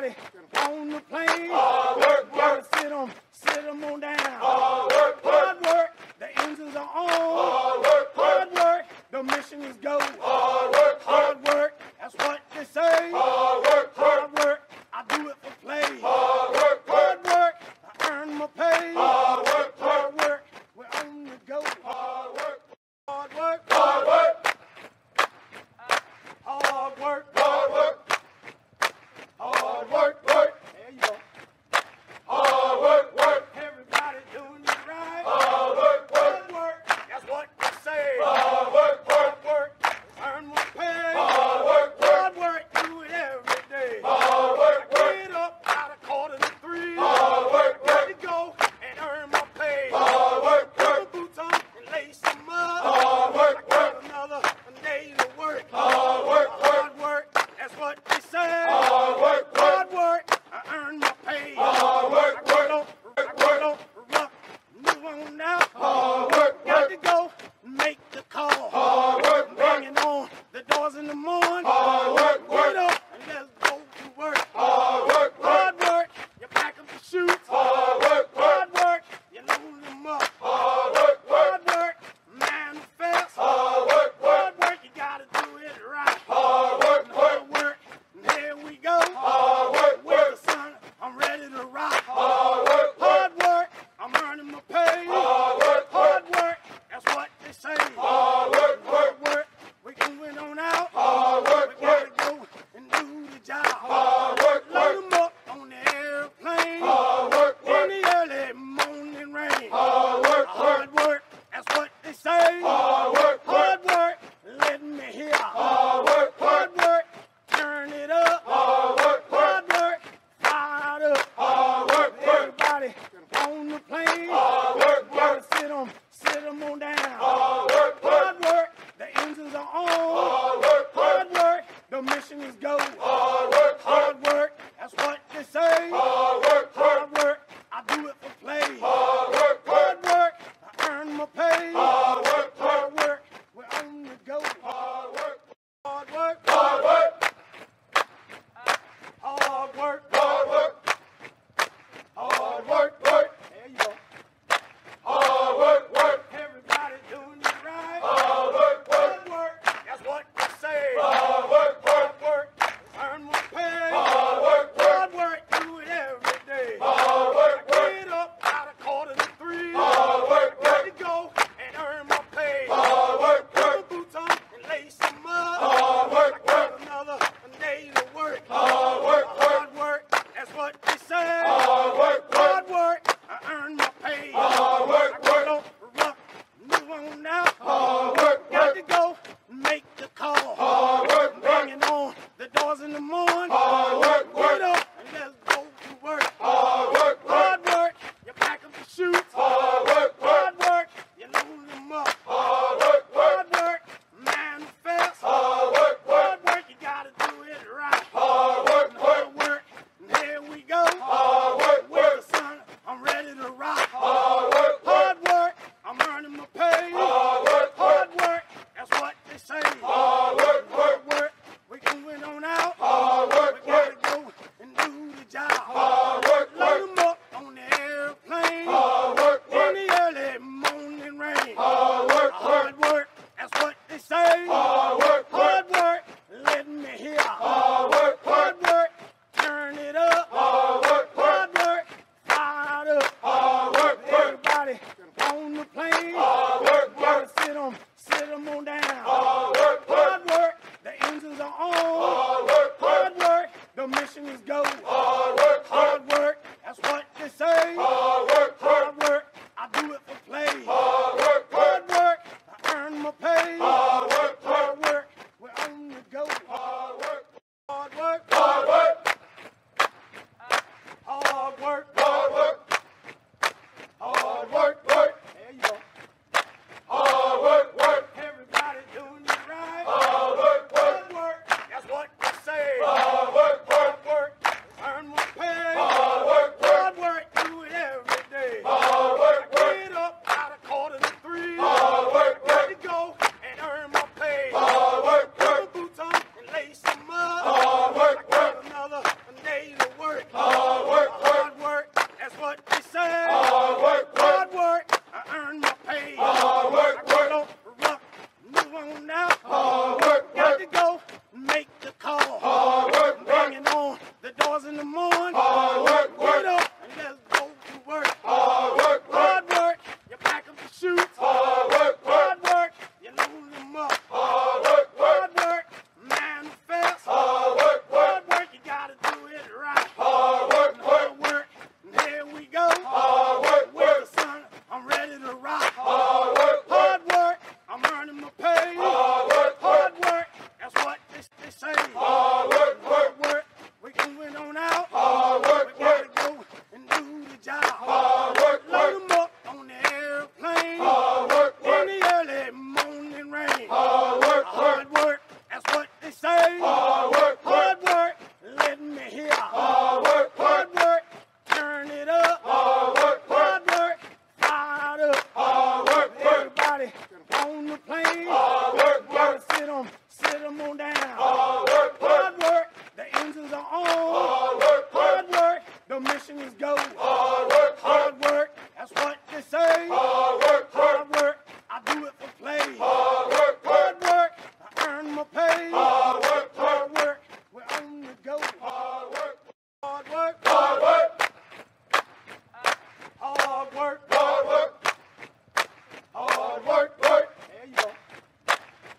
Everybody on the plane. Hard work, work. Sit them on down. Hard work, work. Hard work. The engines are on. Hard work, work. Hard work. The mission is go. Hard work, hard work. That's what they say. Hard work, hard work. I do it for play. Hard work, hard work. I earn my pay. Hard work, hard work. We're on the go. Hard work, hard work, hard work. Hard work, hard work. Hard work, work. There you go. Hard work, work. Everybody doing it right. Hard work, work. Hard work. That's what they say. Hard work, hard work. Earn my pay. Hard work, work. Hard work. Do it every day. Hard work, work. Get up out of 2:45. Hard work, work. Ready to go and earn my pay. Hard work, work. Put my boots on and lace them up. Hard work, work. Another day to work. Hard work, hard work. That's what they say. Hard work, hard work. I earn my pay. Hard work, work. Move on now. Hard work, got to go make the call. Hard work, banging on the doors in the morning. Hard work, work. Get up and let's go to work. Hard work, work. Hard work. You pack up the shoes. Hard work, hard work. You load them up. Hard work, hard work. Manifest. Hard work, hard work. You gotta do it right. Hard work, hard work. And here we go. Hard work, work. The sun, I'm ready to rock. Hard work, hard work. I'm earning my pay. Hard work, hard work. That's what they say. Hard work, hard work. We can win on out. Hard work, we gotta go and do the job. Hard work, load them up on the airplane. Hard work, in the early morning rain. Hard work, hard work. That's what they say. Hard work, hard work. Let me hear. Hard work, hard work. Turn it up. Hard work, hard work. Fired up. Hard work, everybody on the plane. Hard work, work. Sit them on down. Hard work, hard work. The engines are on. Hard work, hard work. The mission is go. Hard work, hard work. That's what they say. Hard work, hard work. I do it for play. Hard work, hard work. I earn my pay. Hard work, hard work. We're on the go. Hard work, hard work, hard work. Hard work, hard work. Hard work, work. There you go. Hard work, work. Everybody doing it right. Hard work, work. Hard work. That's what they say. Hard work, hard work. Earn my pay. Hard work, hard work. Do it every day. Hard work, work. Get up out of 2:45. Hard work, ready to go and earn my pay. Hard work, work. Put my boots on and lace them up. Hard work, work. Another day to work. Hard work, hard work. That's what they say. Hard work, hard work. I earn my pay. Hard work, work. Move on now. Hard work, got to go make the call. Hard work, banging on the doors in the morning. Hard work, work. Get up and let's go to work. Hard work, hard work. You pack up the shoes. Hard work, hard work. You load them up. Hard work, hard work. Manifest. Hard work, hard work. You gotta do it right. Hard work, hard work. And here we go. Hard work, work. The sun, I'm ready to rock. Hard work, hard work. I'm earning my pay. Hard work, hard work. That's what they say. Hard work, hard work. We can win on out. Hard work, we gotta go and do the job. Hard work, load them up on the airplane. Hard work, in the early morning rain. Hard work, hard work. That's what they say. Hard work, hard work. Let me hear. Hard work, hard work. Turn it up. Hard work, hard work. Fired up. Hard work, everybody on the plane. Hard work, work. Sit them on down. Hard work, hard work. The engines are on. Hard work, hard work. The mission is go. Hard work, hard work. That's what they say. Hard work, hard work. I do it for play. Hard work, hard work. I earn my pay. Hard work, hard work. We're on the go. Hard work, hard work, hard work. Hard work, hard work. Hard work, work. There you go. Hard work, work. Everybody doing it right. Hard work, work. Hard work. That's what they say. Hard work, hard work. own. Hard work, the mission is go. Hard work, that's what they say. Hard work, I do it for play. Hard work, I earn my pay. Hard work, we're on the go. Hard work, hard work. Hard work, hard work. Hard work. There you go.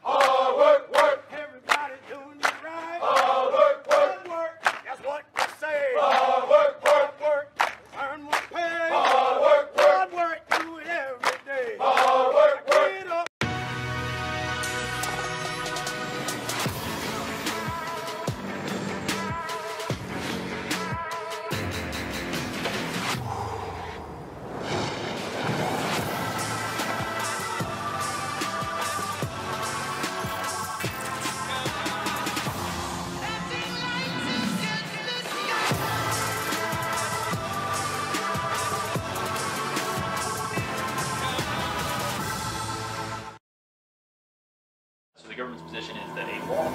Hard work. Everybody doing it right. Hard work. That's what they say. Hard work. Earn my pay. Hard work. Do it every day. Get up. So the government's position is that a law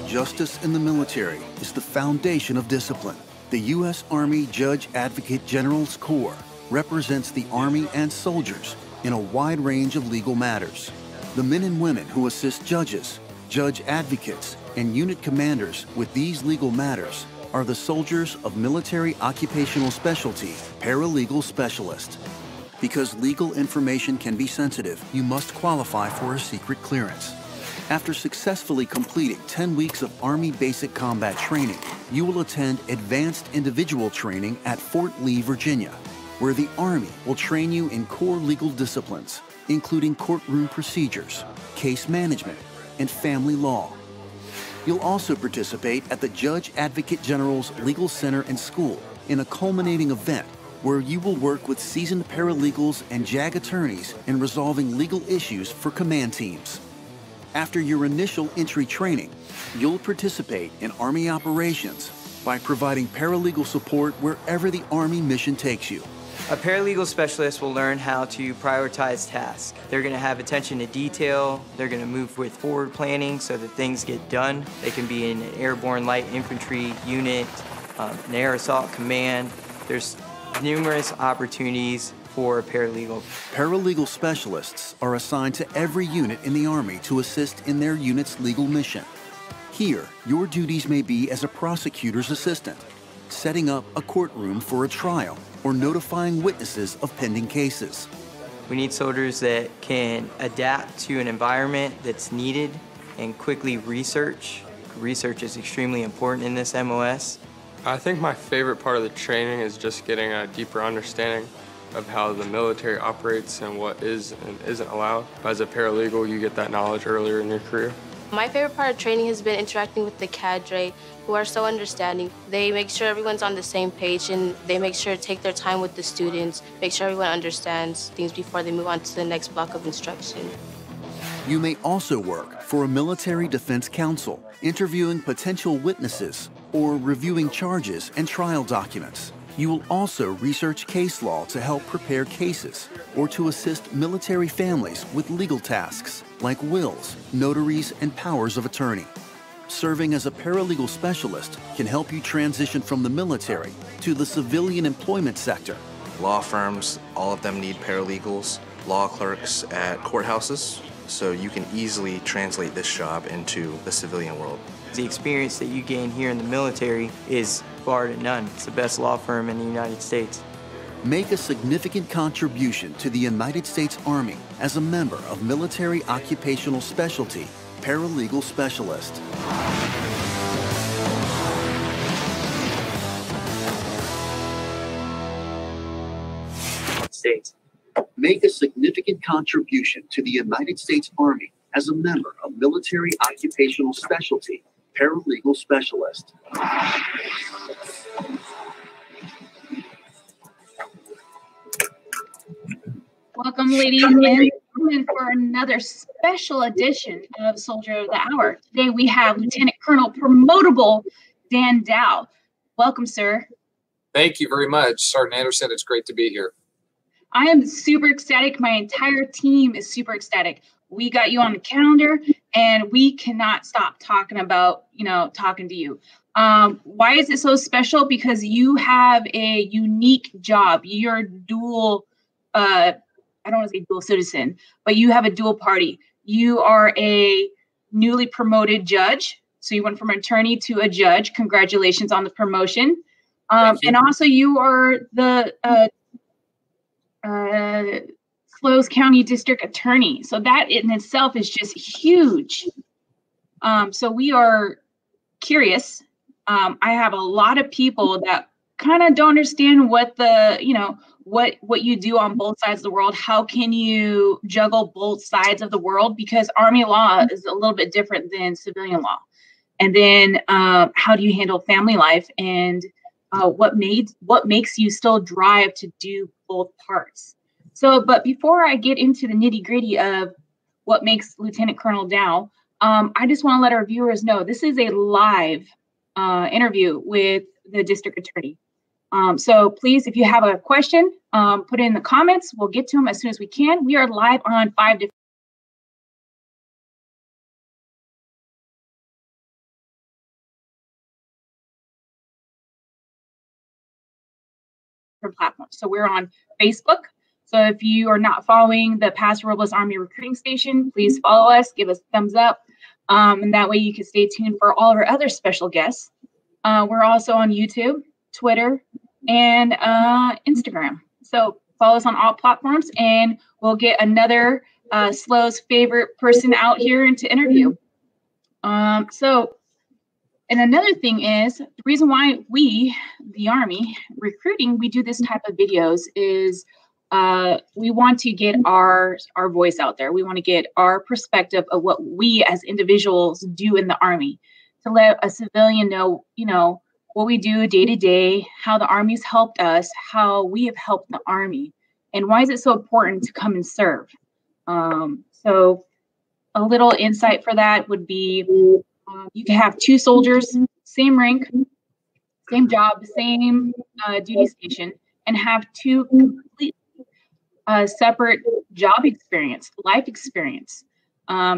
Justice in the military is the foundation of discipline. The U.S. Army Judge Advocate General's Corps represents the Army and soldiers in a wide range of legal matters. The men and women who assist judges, judge advocates, and unit commanders with these legal matters are the soldiers of Military Occupational Specialty Paralegal Specialist. Because legal information can be sensitive, you must qualify for a secret clearance. After successfully completing 10 weeks of Army Basic Combat Training, you will attend Advanced Individual Training at Fort Lee, Virginia, where the Army will train you in core legal disciplines, including courtroom procedures, case management, and family law. You'll also participate at the Judge Advocate General's Legal Center and School in a culminating event where you will work with seasoned paralegals and JAG attorneys in resolving legal issues for command teams. After your initial entry training, you'll participate in Army operations by providing paralegal support wherever the Army mission takes you. A paralegal specialist will learn how to prioritize tasks. They're going to have attention to detail. They're going to move with forward planning so that things get done. They can be in an airborne light infantry unit, an air assault command. There's numerous opportunities for a paralegal. Paralegal specialists are assigned to every unit in the Army to assist in their unit's legal mission. Here, your duties may be as a prosecutor's assistant, setting up a courtroom for a trial, or notifying witnesses of pending cases. We need soldiers that can adapt to an environment that's needed and quickly research. Research is extremely important in this MOS. I think my favorite part of the training is just getting a deeper understanding of how the military operates and what is and isn't allowed. As a paralegal, you get that knowledge earlier in your career. My favorite part of training has been interacting with the cadre, who are so understanding. They make sure everyone's on the same page, and they make sure to take their time with the students, make sure everyone understands things before they move on to the next block of instruction. You may also work for a military defense counsel, interviewing potential witnesses or reviewing charges and trial documents. You will also research case law to help prepare cases or to assist military families with legal tasks like wills, notaries, and powers of attorney. Serving as a paralegal specialist can help you transition from the military to the civilian employment sector. Law firms, all of them need paralegals, law clerks at courthouses, so you can easily translate this job into the civilian world. The experience that you gain here in the military is bar to none. It's the best law firm in the United States. Make a significant contribution to the United States Army as a member of Military Occupational Specialty Paralegal Specialist. States. Make a significant contribution to the United States Army as a member of Military Occupational Specialty Paralegal Specialist. Welcome, ladies and gentlemen, for another special edition of Soldier of the Hour. Today we have Lieutenant Colonel Promotable Dan Dow. Welcome, sir. Thank you very much, Sergeant Anderson. It's great to be here. I am super ecstatic. My entire team is super ecstatic. We got you on the calendar, and we cannot stop talking about, talking to you. Why is it so special? Because you have a unique job. You're dual, I don't want to say dual citizen, but you have a dual party. You are a newly promoted judge. So you went from an attorney to a judge. Congratulations on the promotion. And also you are the Slows County District Attorney. So that in itself is just huge. So we are curious. I have a lot of people that kind of don't understand what the, what you do on both sides of the world. How can you juggle both sides of the world? Because Army law is a little bit different than civilian law. And then how do you handle family life? And what makes you still drive to do both parts? So, but before I get into the nitty gritty of what makes Lieutenant Colonel Dow, I just want to let our viewers know this is a live interview with the district attorney. So please, if you have a question, put it in the comments. We'll get to them as soon as we can. We are live on 5 different platforms. So we're on Facebook. So if you are not following the Paso Robles Army Recruiting Station, please follow us, give us a thumbs up. And that way you can stay tuned for all of our other special guests. We're also on YouTube, Twitter, and Instagram. So follow us on all platforms, and we'll get another Slow's favorite person out here to interview. And another thing is, the reason why we, the Army recruiting, we do this type of videos is we want to get our voice out there. We want to get our perspective of what we as individuals do in the Army, to let a civilian know, what we do day to day, how the Army's helped us, how we have helped the Army, and why is it so important to come and serve. So a little insight for that would be, you can have two soldiers, same rank, same job, same duty station, and have two completely separate job experience, life experience.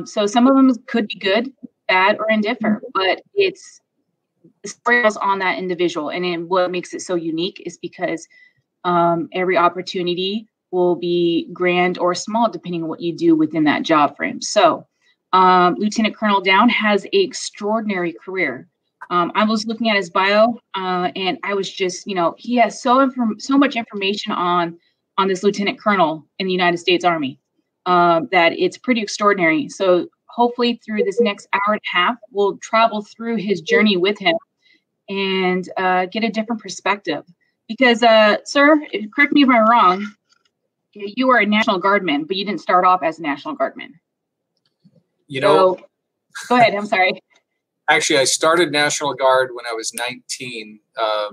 So some of them could be good, bad, or indifferent, but it's the story is on that individual. And then what makes it so unique is because every opportunity will be grand or small depending on what you do within that job frame. So Lieutenant Colonel Dow has an extraordinary career. I was looking at his bio, and I was just, he has so much information on this Lieutenant Colonel in the United States Army that it's pretty extraordinary. So hopefully through this next hour and a half, we'll travel through his journey with him and get a different perspective. Because, sir, correct me if I'm wrong, you were a National Guardman, but you didn't start off as a National Guardman. So, go ahead. I'm sorry. Actually, I started National Guard when I was 19. I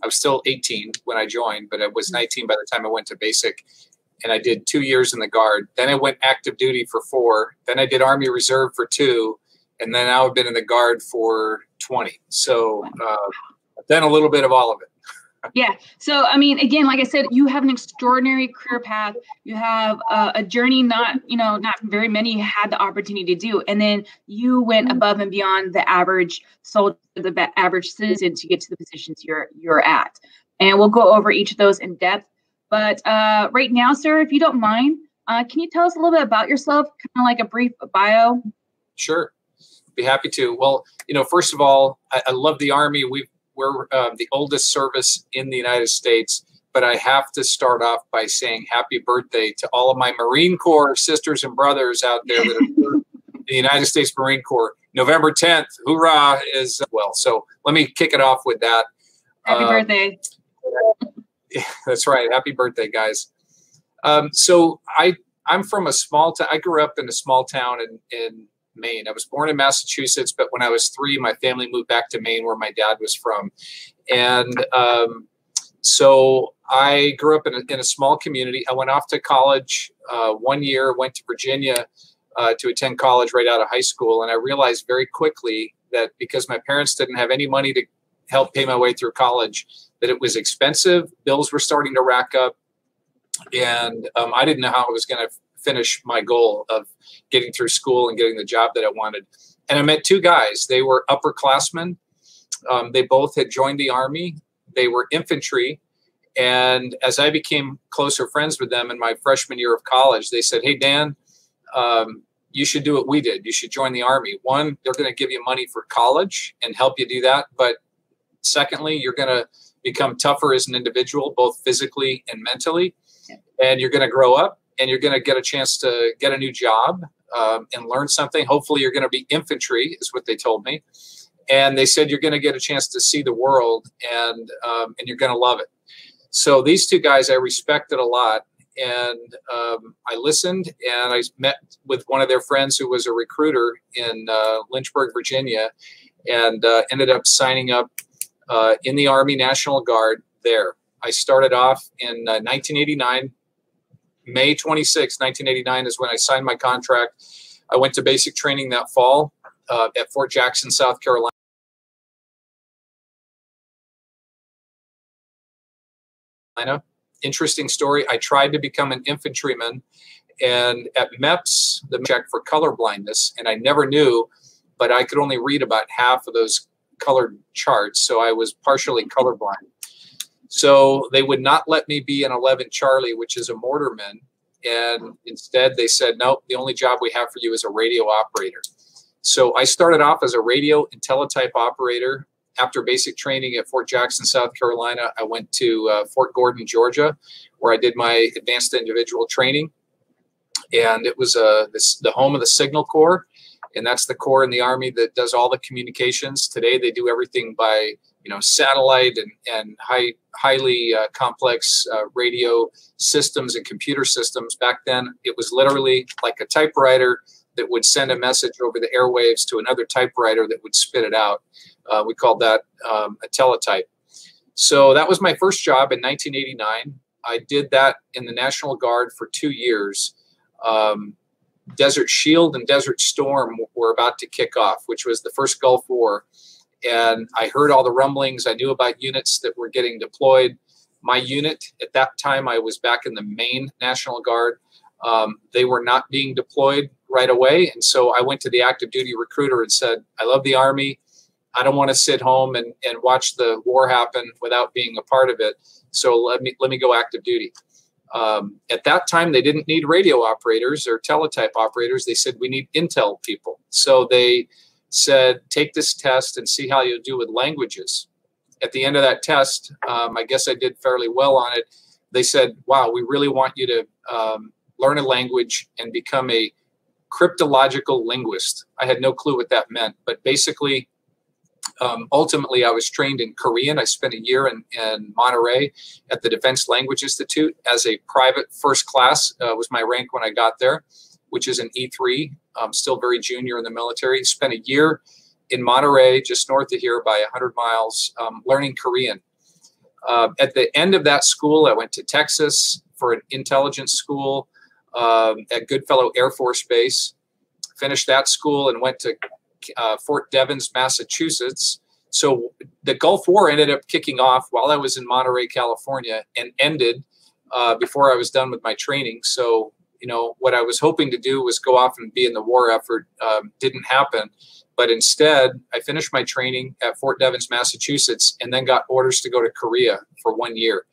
was still 18 when I joined, but I was 19 by the time I went to basic. And I did 2 years in the Guard. Then I went active duty for 4. Then I did Army Reserve for 2. And then now I've been in the Guard for 20. So I've done a little bit of all of it. Yeah. So, I mean, again, like I said, you have an extraordinary career path. You have a journey not very many had the opportunity to do. And then you went above and beyond the average soldier, the average citizen to get to the positions you're at. And we'll go over each of those in depth. But right now, sir, if you don't mind, can you tell us a little bit about yourself, kind of like a brief bio? Sure. Be happy to. Well, first of all, I love the Army. We're the oldest service in the United States, but I have to start off by saying happy birthday to all of my Marine Corps sisters and brothers out there that are in the United States Marine Corps. November 10th, hoorah, is well. So let me kick it off with that. Happy birthday. That's right. Happy birthday, guys. So I'm from a small town. I grew up in a small town in Maine. I was born in Massachusetts, but when I was 3, my family moved back to Maine, where my dad was from. And so I grew up in a small community. I went off to college 1 year, went to Virginia to attend college right out of high school. And I realized very quickly that because my parents didn't have any money to help pay my way through college, that it was expensive. Bills were starting to rack up. And I didn't know how I was going to finish my goal of getting through school and getting the job that I wanted. And I met 2 guys. They were upperclassmen. They both had joined the Army. They were infantry. And as I became closer friends with them in my freshman year of college, they said, hey, Dan, you should do what we did. You should join the Army. One, they're going to give you money for college and help you do that. But secondly, you're going to become tougher as an individual, both physically and mentally. And you're going to grow up and you're going to get a chance to get a new job and learn something. Hopefully you're going to be infantry is what they told me. And they said, you're going to get a chance to see the world and you're going to love it. So these two guys I respected a lot. And I listened and I met with one of their friends who was a recruiter in Lynchburg, Virginia, and ended up signing up in the Army National Guard there. I started off in 1989. May 26, 1989 is when I signed my contract. I went to basic training that fall at Fort Jackson, South Carolina. Interesting story. I tried to become an infantryman, and at MEPS, the check for color blindness, and I never knew, but I could only read about half of those colored charts, so I was partially colorblind. So they would not let me be an 11 Charlie, which is a mortarman, and instead they said, nope, the only job we have for you is a radio operator. So I started off as a radio and teletype operator. After basic training at Fort Jackson, South Carolina, I went to Fort Gordon, Georgia, where I did my advanced individual training. And it was the home of the Signal Corps. And that's the corps in the Army that does all the communications. Today, they do everything by satellite and highly complex radio systems and computer systems. Back then, it was literally like a typewriter that would send a message over the airwaves to another typewriter that would spit it out. We called that a teletype. So that was my first job in 1989. I did that in the National Guard for 2 years. Desert Shield and Desert Storm were about to kick off, which was the first Gulf War. And I heard all the rumblings. I knew about units that were getting deployed. My unit, at that time, I was back in the Maine National Guard. They were not being deployed right away. And so I went to the active duty recruiter and said, I love the Army. I don't want to sit home and watch the war happen without being a part of it. So let me go active duty. At that time, they didn't need radio operators or teletype operators. They said, we need intel people. So they said, take this test and see how you do with languages. At the end of that test, I guess I did fairly well on it. They said, wow, we really want you to learn a language and become a cryptological linguist. I had no clue what that meant, but basically, ultimately, I was trained in Korean. I spent a year in Monterey at the Defense Language Institute as a private first class, was my rank when I got there, which is an E3. I'm still very junior in the military. Spent a year in Monterey, just north of here by 100 miles, learning Korean. At the end of that school, I went to Texas for an intelligence school at Goodfellow Air Force Base. Finished that school and went to Fort Devens, Massachusetts. So the Gulf War ended up kicking off while I was in Monterey, California, and ended before I was done with my training. So, what I was hoping to do was go off and be in the war effort. Didn't happen. But instead, I finished my training at Fort Devens, Massachusetts, and then got orders to go to Korea for 1 year.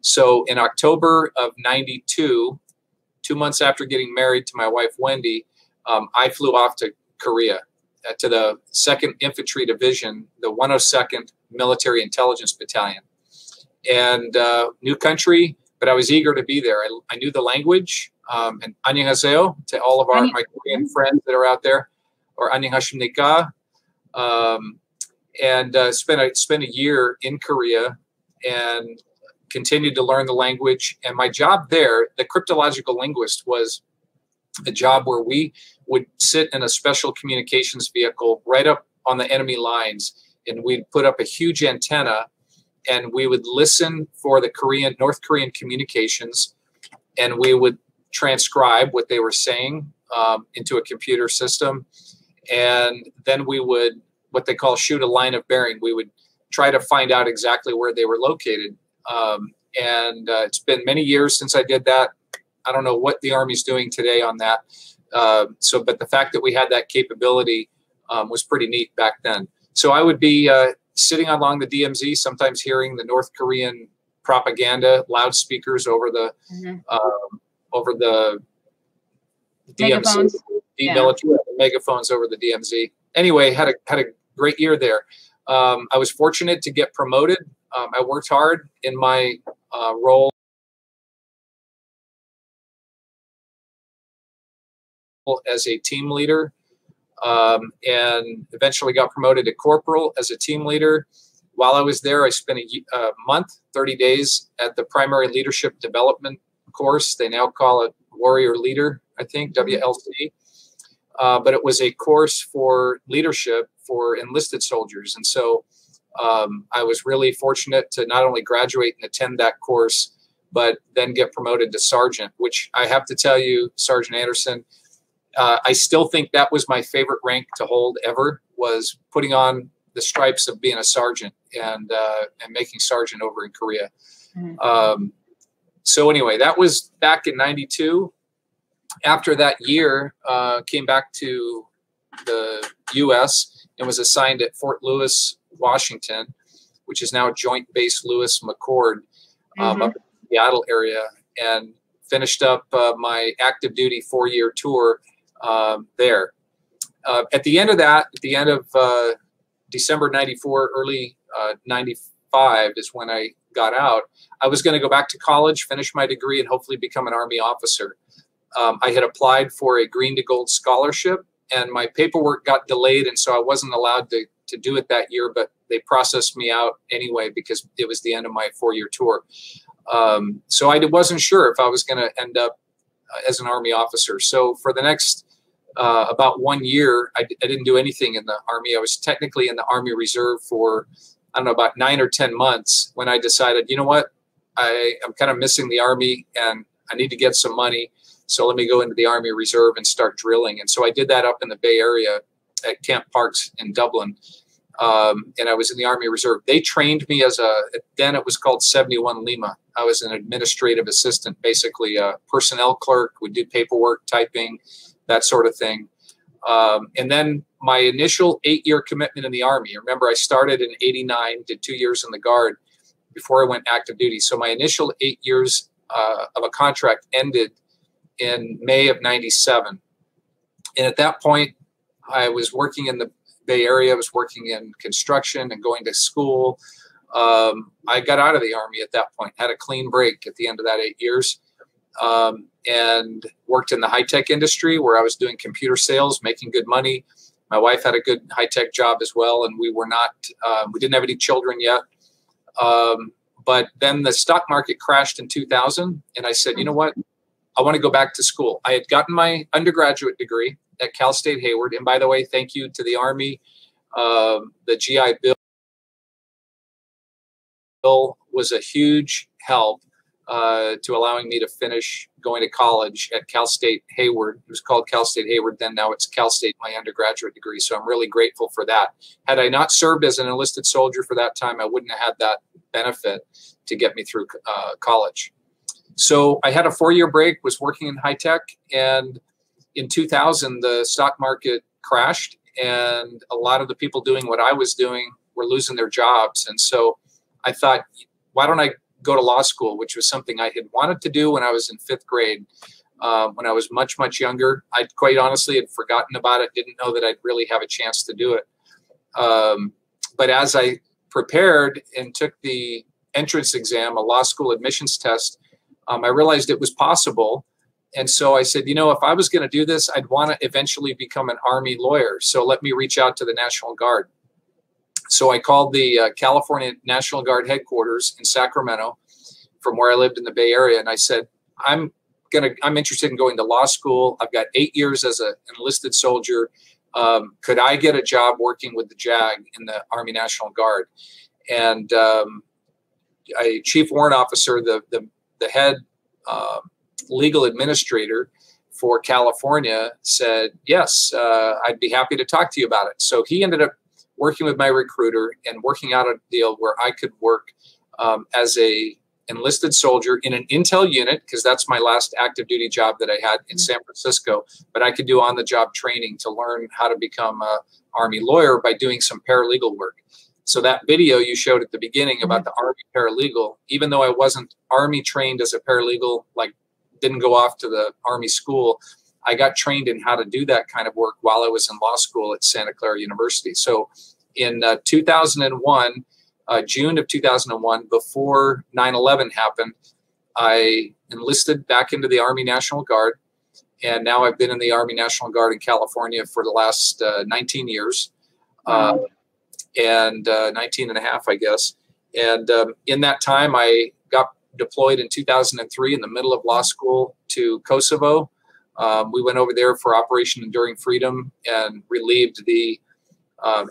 So in October of '92, 2 months after getting married to my wife, Wendy, I flew off to Korea, to the 2nd Infantry Division, the 102nd Military Intelligence Battalion. And new country, but I was eager to be there. I knew the language. And annyeonghaseyo to all of my Korean friends that are out there, or annyeonghasimnika. And spent a year in Korea and continued to learn the language. And my job there, the cryptological linguist, was a job where we would sit in a special communications vehicle right up on the enemy lines, and we'd put up a huge antenna, and we would listen for the North Korean communications, and we would transcribe what they were saying into a computer system, and then we would, what they call, shoot a line of bearing. We would try to find out exactly where they were located. It's been many years since I did that. I don't know what the Army's doing today on that. But the fact that we had that capability was pretty neat back then. So I would be sitting along the DMZ, sometimes hearing the North Korean propaganda loudspeakers over the Megaphones. DMZ, military megaphones over the DMZ. Anyway, had a great year there. I was fortunate to get promoted. I worked hard in my role as a team leader, and eventually got promoted to corporal as a team leader. While I was there, I spent a month, 30 days at the primary leadership development course. They now call it Warrior Leader, I think, WLC. But it was a course for leadership for enlisted soldiers. And so I was really fortunate to not only graduate and attend that course, but then get promoted to sergeant, which I have to tell you, Sergeant Anderson, I still think that was my favorite rank to hold ever, was putting on the stripes of being a sergeant and making sergeant over in Korea. So anyway, that was back in '92. After that year, came back to the U.S. and was assigned at Fort Lewis, Washington, which is now Joint Base Lewis McChord, up in the Seattle area, and finished up my active duty 4-year tour there. At the end of that, at the end of December '94, early '95 is when I got out. I was going to go back to college, finish my degree, and hopefully become an Army officer. I had applied for a green to gold scholarship, and my paperwork got delayed, and so I wasn't allowed to do it that year, but they processed me out anyway because it was the end of my 4-year tour. So I wasn't sure if I was going to end up as an Army officer. So for the next about 1 year, I didn't do anything in the Army. I was technically in the Army Reserve for, I don't know, about 9 or 10 months when I decided, you know what, I'm kind of missing the Army and I need to get some money. So let me go into the Army Reserve and start drilling. And so I did that up in the Bay Area at Camp Parks in Dublin. And I was in the Army Reserve. They trained me as then it was called 71 Lima. I was an administrative assistant, basically a personnel clerk, would do paperwork, typing, that sort of thing. And then my initial 8-year commitment in the Army, remember I started in '89, did 2 years in the Guard before I went active duty. So my initial 8 years of a contract ended in May of '97. And at that point, I was working in the Bay Area. I was working in construction and going to school. I got out of the Army at that point, had a clean break at the end of that 8 years, and worked in the high-tech industry where I was doing computer sales, making good money. My wife had a good high-tech job as well, and we were not, we didn't have any children yet. But then the stock market crashed in 2000, and I said, you know what? I want to go back to school. I had gotten my undergraduate degree at Cal State Hayward. And by the way, thank you to the Army. The GI Bill was a huge help to allowing me to finish going to college at Cal State Hayward. It was called Cal State Hayward then. Now it's Cal State, my undergraduate degree. So I'm really grateful for that. Had I not served as an enlisted soldier for that time, I wouldn't have had that benefit to get me through college. So I had a 4-year break, was working in high tech, and in 2000, the stock market crashed, and a lot of the people doing what I was doing were losing their jobs. And so I thought, why don't I go to law school, which was something I had wanted to do when I was in 5th grade. When I was much, much younger, I quite honestly had forgotten about it, didn't know that I'd really have a chance to do it. But as I prepared and took the entrance exam, a law school admissions test, I realized it was possible. And so I said, you know, if I was going to do this, I'd want to eventually become an Army lawyer. So let me reach out to the National Guard. So I called the California National Guard headquarters in Sacramento from where I lived in the Bay Area. And I said, I'm interested in going to law school. I've got 8 years as an enlisted soldier. Could I get a job working with the JAG in the Army National Guard? And a chief warrant officer, the head legal administrator for California, said, yes, I'd be happy to talk to you about it. So he ended up working with my recruiter and working out a deal where I could work as a enlisted soldier in an intel unit, because that's my last active duty job that I had in San Francisco, but I could do on the job training to learn how to become an Army lawyer by doing some paralegal work. So that video you showed at the beginning about the Army paralegal, even though I wasn't Army trained as a paralegal, like didn't go off to the Army school, I got trained in how to do that kind of work while I was in law school at Santa Clara University. So in 2001, June of 2001, before 9/11 happened, I enlisted back into the Army National Guard. And now I've been in the Army National Guard in California for the last 19 years. And 19 and a half, I guess. And in that time, I got deployed in 2003 in the middle of law school to Kosovo. We went over there for Operation Enduring Freedom and relieved the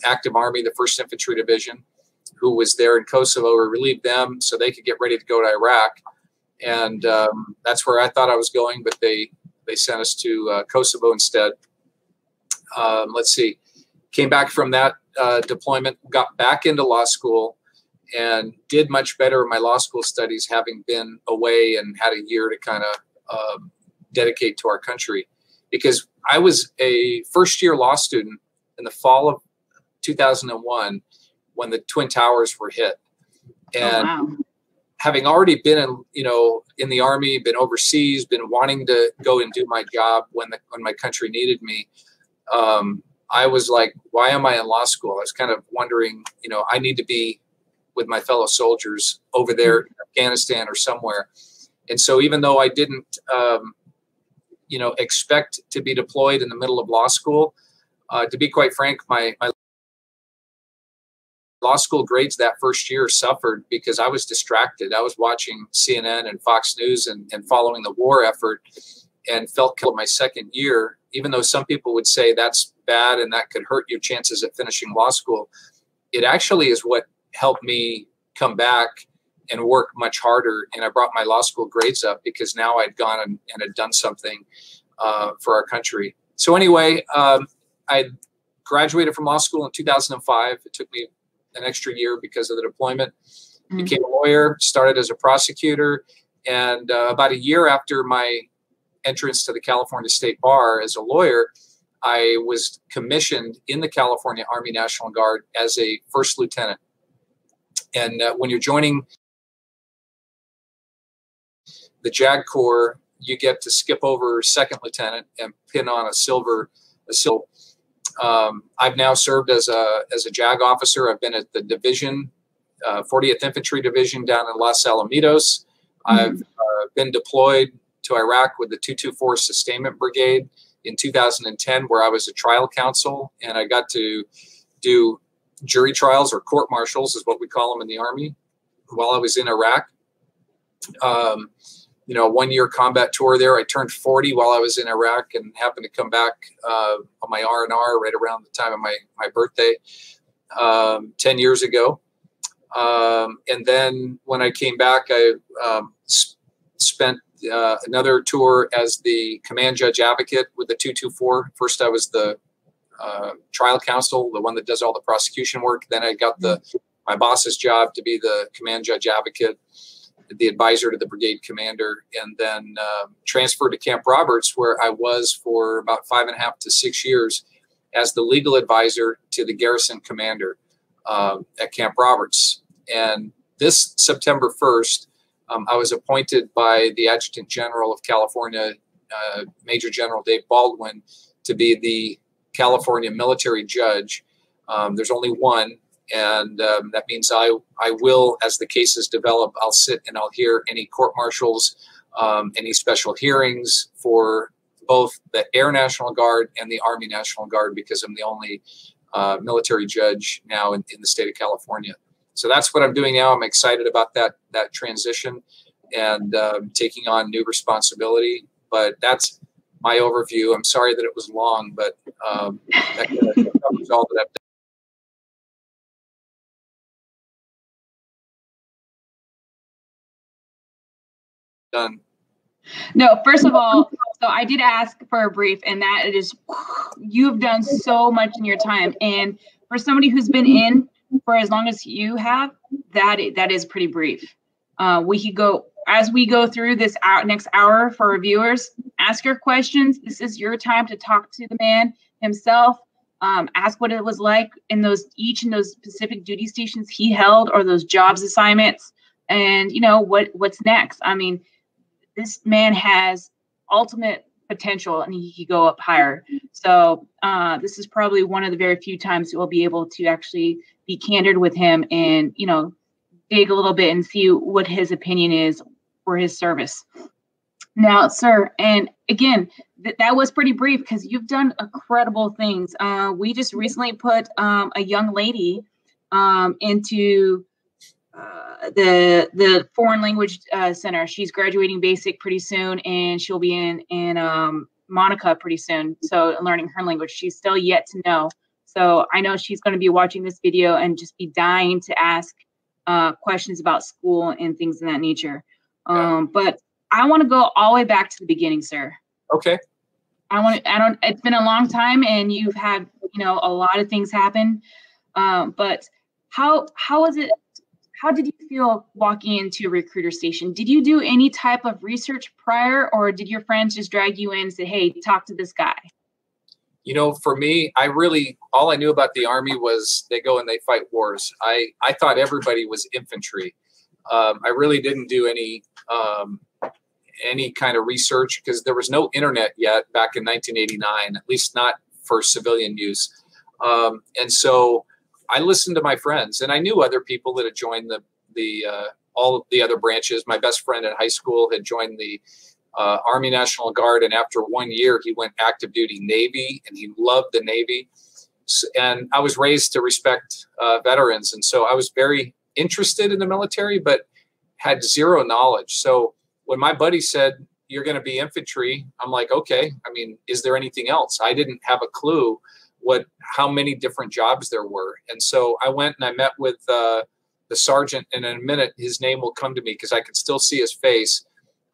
active army, the 1st Infantry Division, who was there in Kosovo. We relieved them so they could get ready to go to Iraq. And that's where I thought I was going, but they sent us to Kosovo instead. Let's see. Came back from that deployment, got back into law school, and did much better in my law school studies, having been away and had a year to kind of dedicate to our country. Because I was a first-year law student in the fall of 2001 when the Twin Towers were hit. And having already been in the Army, been overseas, been wanting to go and do my job when my country needed me, I was like, why am I in law school? I was kind of wondering, I need to be with my fellow soldiers over there in Afghanistan or somewhere. And so even though I didn't, expect to be deployed in the middle of law school, to be quite frank, my law school grades that first year suffered because I was distracted. I was watching CNN and Fox News and following the war effort, and felt my second year, even though some people would say that's bad and that could hurt your chances at finishing law school, it actually is what helped me come back and work much harder. And I brought my law school grades up because now I'd gone and had done something for our country. So anyway, I graduated from law school in 2005. It took me an extra year because of the deployment. Became a lawyer, started as a prosecutor, and about a year after my entrance to the California State Bar as a lawyer, I was commissioned in the California Army National Guard as a first lieutenant. And when you're joining the JAG Corps, you get to skip over second lieutenant and pin on a silver. I've now served as a JAG officer. I've been at the division, 40th Infantry Division down in Los Alamitos. I've been deployed to Iraq with the 224 Sustainment Brigade in 2010, where I was a trial counsel, and I got to do jury trials, or court martials is what we call them in the Army, while I was in Iraq. 1 year combat tour there. I turned 40 while I was in Iraq and happened to come back on my R&R right around the time of my birthday 10 years ago. And then when I came back, I spent another tour as the command judge advocate with the 224. First, I was the trial counsel, the one that does all the prosecution work. Then I got my boss's job to be the command judge advocate, the advisor to the brigade commander, and then transferred to Camp Roberts, where I was for about 5.5 to 6 years as the legal advisor to the garrison commander at Camp Roberts. And this September 1st, I was appointed by the Adjutant General of California, Major General Dave Baldwin, to be the California military judge. There's only one, and that means I will, as the cases develop, I'll sit and I'll hear any court martials, any special hearings for both the Air National Guard and the Army National Guard, because I'm the only military judge now in the state of California. So that's what I'm doing now. I'm excited about that transition and taking on new responsibility. But that's my overview. I'm sorry that it was long, but that covers all that I've done. No, first of all, so I did ask for a brief, and that it is, you've done so much in your time. And for somebody who's been in for as long as you have, that is pretty brief. We could go, as we go through this next hour for our viewers, ask your questions. This is your time to talk to the man himself. ask what it was like in each in those specific duty stations he held, or those jobs assignments, and what's next. I mean, this man has ultimate potential, and he could go up higher. So this is probably one of the very few times we'll be able to actually be candid with him and dig a little bit and see what his opinion is for his service. Now, sir, and again, that was pretty brief because you've done incredible things. We just recently put a young lady into the foreign language center. She's graduating basic pretty soon, and she'll be in Monica pretty soon. So learning her language. She's still yet to know. So I know she's going to be watching this video and just be dying to ask questions about school and things of that nature. But I want to go all the way back to the beginning, sir. Okay. It's been a long time, and you've had, a lot of things happen. But how was it? How did you feel walking into a recruiter station? Did you do any type of research prior, or did your friends just drag you in and say, hey, talk to this guy? For me, all I knew about the Army was they go and they fight wars. I thought everybody was infantry. I really didn't do any kind of research because there was no internet yet back in 1989, at least not for civilian use. And so I listened to my friends, and I knew other people that had joined all of the other branches. My best friend in high school had joined the Army National Guard, and after 1 year, he went active duty Navy, and he loved the Navy. And I was raised to respect veterans, and so I was very interested in the military, but had zero knowledge. So when my buddy said, you're going to be infantry, I'm like, okay, I mean, is there anything else? I didn't have a clue how many different jobs there were. And so I went and I met with the sergeant, and in a minute, his name will come to me because I could still see his face.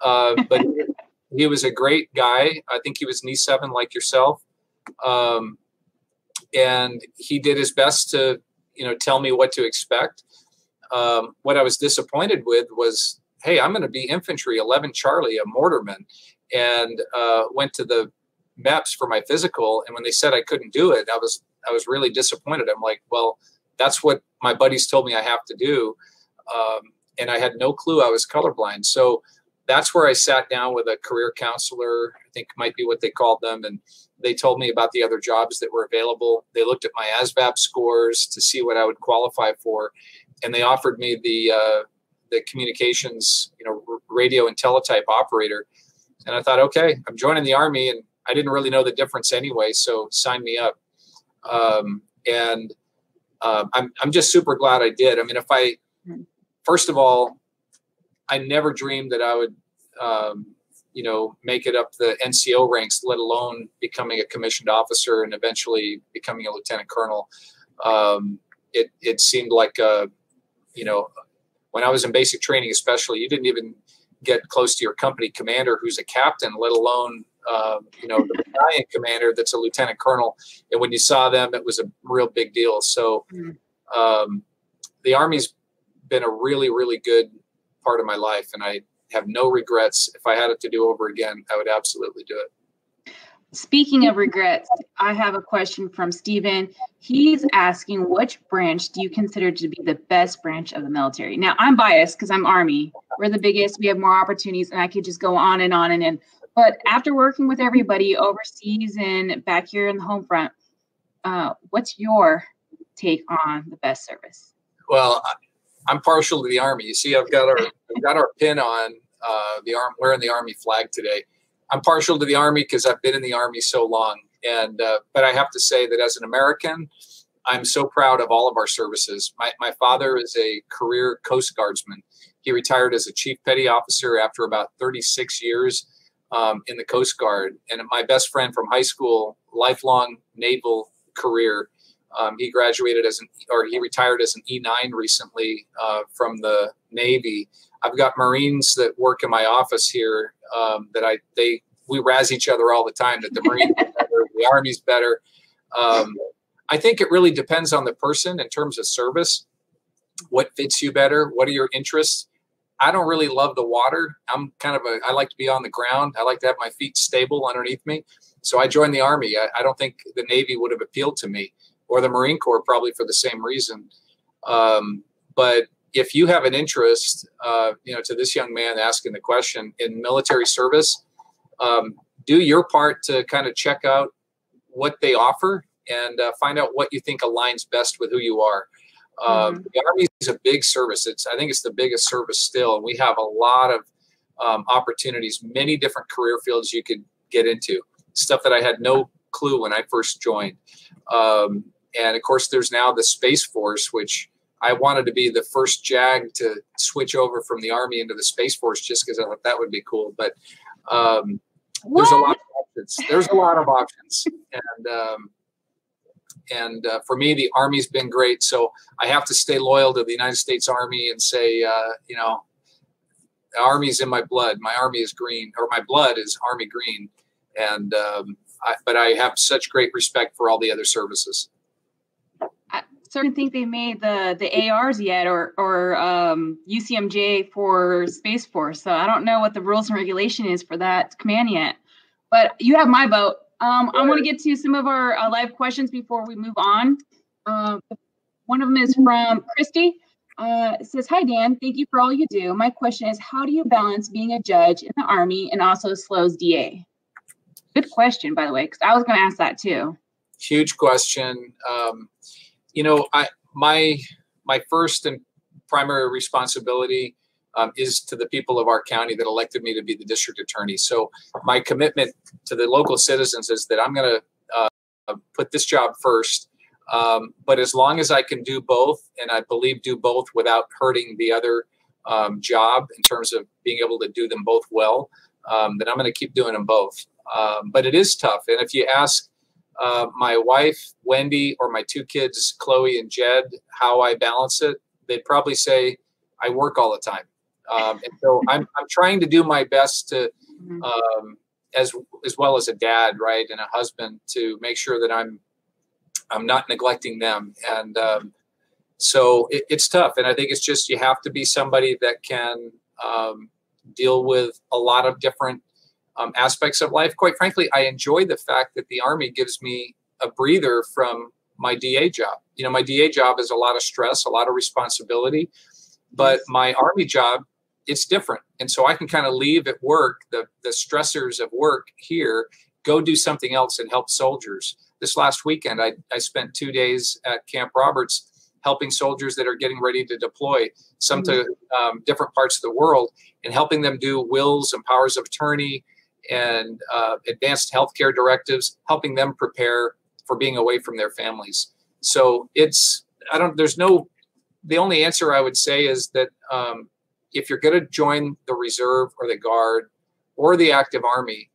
But he was a great guy. I think he was an E7 like yourself. And he did his best to, tell me what to expect. What I was disappointed with was, hey, I'm going to be infantry, 11 Charlie, a mortarman, and went to the MEPS for my physical. And when they said I couldn't do it, I was really disappointed. I'm like, well, that's what my buddies told me I have to do. And I had no clue I was colorblind. So that's where I sat down with a career counselor, I think might be what they called them. And they told me about the other jobs that were available. They looked at my ASVAB scores to see what I would qualify for. And they offered me the communications, radio and teletype operator. And I thought, okay, I'm joining the Army, and I didn't really know the difference anyway, so sign me up. I'm just super glad I did. I mean, first of all, I never dreamed that I would, make it up the NCO ranks, let alone becoming a commissioned officer and eventually becoming a lieutenant colonel. It seemed like, when I was in basic training, especially, you didn't even get close to your company commander, who's a captain, let alone, the battalion commander that's a lieutenant colonel. And when you saw them, it was a real big deal. So the Army's been a really, really good part of my life, and I have no regrets. If I had it to do over again, I would absolutely do it. Speaking of regrets, I have a question from Steven. He's asking, which branch do you consider to be the best branch of the military? Now, I'm biased because I'm Army. We're the biggest. We have more opportunities, and I could just go on and on and on. But after working with everybody overseas and back here in the home front, what's your take on the best service? Well, I'm partial to the Army. You see, I've got our pin on the arm. Wearing the Army flag today. I'm partial to the Army because I've been in the Army so long. And but I have to say that as an American, I'm so proud of all of our services. My father is a career Coast Guardsman. He retired as a chief petty officer after about 36 years in the Coast Guard. And my best friend from high school, lifelong naval career. He graduated he retired as an E9 recently from the Navy. I've got Marines that work in my office here we razz each other all the time that the Marines are better, the Army's better. I think it really depends on the person in terms of service. What fits you better? What are your interests? I don't really love the water. I like to be on the ground. I like to have my feet stable underneath me. So I joined the Army. I don't think the Navy would have appealed to me, or the Marine Corps, probably for the same reason. But if you have an interest, to this young man asking the question, in military service, do your part to kind of check out what they offer and find out what you think aligns best with who you are. The Army is a big service. I think it's the biggest service still. And we have a lot of opportunities, many different career fields you could get into, stuff that I had no clue when I first joined. And of course, there's now the Space Force, which I wanted to be the first JAG to switch over from the Army into the Space Force just because I thought that would be cool. But there's a lot of options. There's a lot of options. And for me, the Army's been great. So I have to stay loyal to the United States Army and say, the Army's in my blood. My Army is green, or my blood is Army green. And but I have such great respect for all the other services. I certainly think they made the ARs yet, or UCMJ for Space Force. So I don't know what the rules and regulation is for that command yet. But you have my vote. I want to get to some of our live questions before we move on. One of them is from Christy. It says, "Hi, Dan. Thank you for all you do. My question is, how do you balance being a judge in the Army and also SLO's DA?" Good question, by the way, because I was going to ask that too. Huge question. My first and primary responsibility is to the people of our county that elected me to be the district attorney. So my commitment to the local citizens is that I'm going to put this job first. But as long as I can do both, and I believe do both without hurting the other job in terms of being able to do them both well, then I'm going to keep doing them both. But it is tough. And if you ask my wife, Wendy, or my two kids, Chloe and Jed, how I balance it, they'd probably say I work all the time. And so I'm trying to do my best to, as well as a dad, right, and a husband, to make sure that I'm not neglecting them. And so it's tough. And I think it's just, you have to be somebody that can deal with a lot of different aspects of life. Quite frankly, I enjoy the fact that the Army gives me a breather from my DA job. My DA job is a lot of stress, a lot of responsibility, but my Army job, it's different. And so I can kind of leave at work, the stressors of work here, go do something else and help soldiers. This last weekend, I spent 2 days at Camp Roberts helping soldiers that are getting ready to deploy, some to different parts of the world, and helping them do wills and powers of attorney and advanced healthcare directives, helping them prepare for being away from their families. So the only answer I would say is that if you're going to join the reserve or the Guard or the active Army,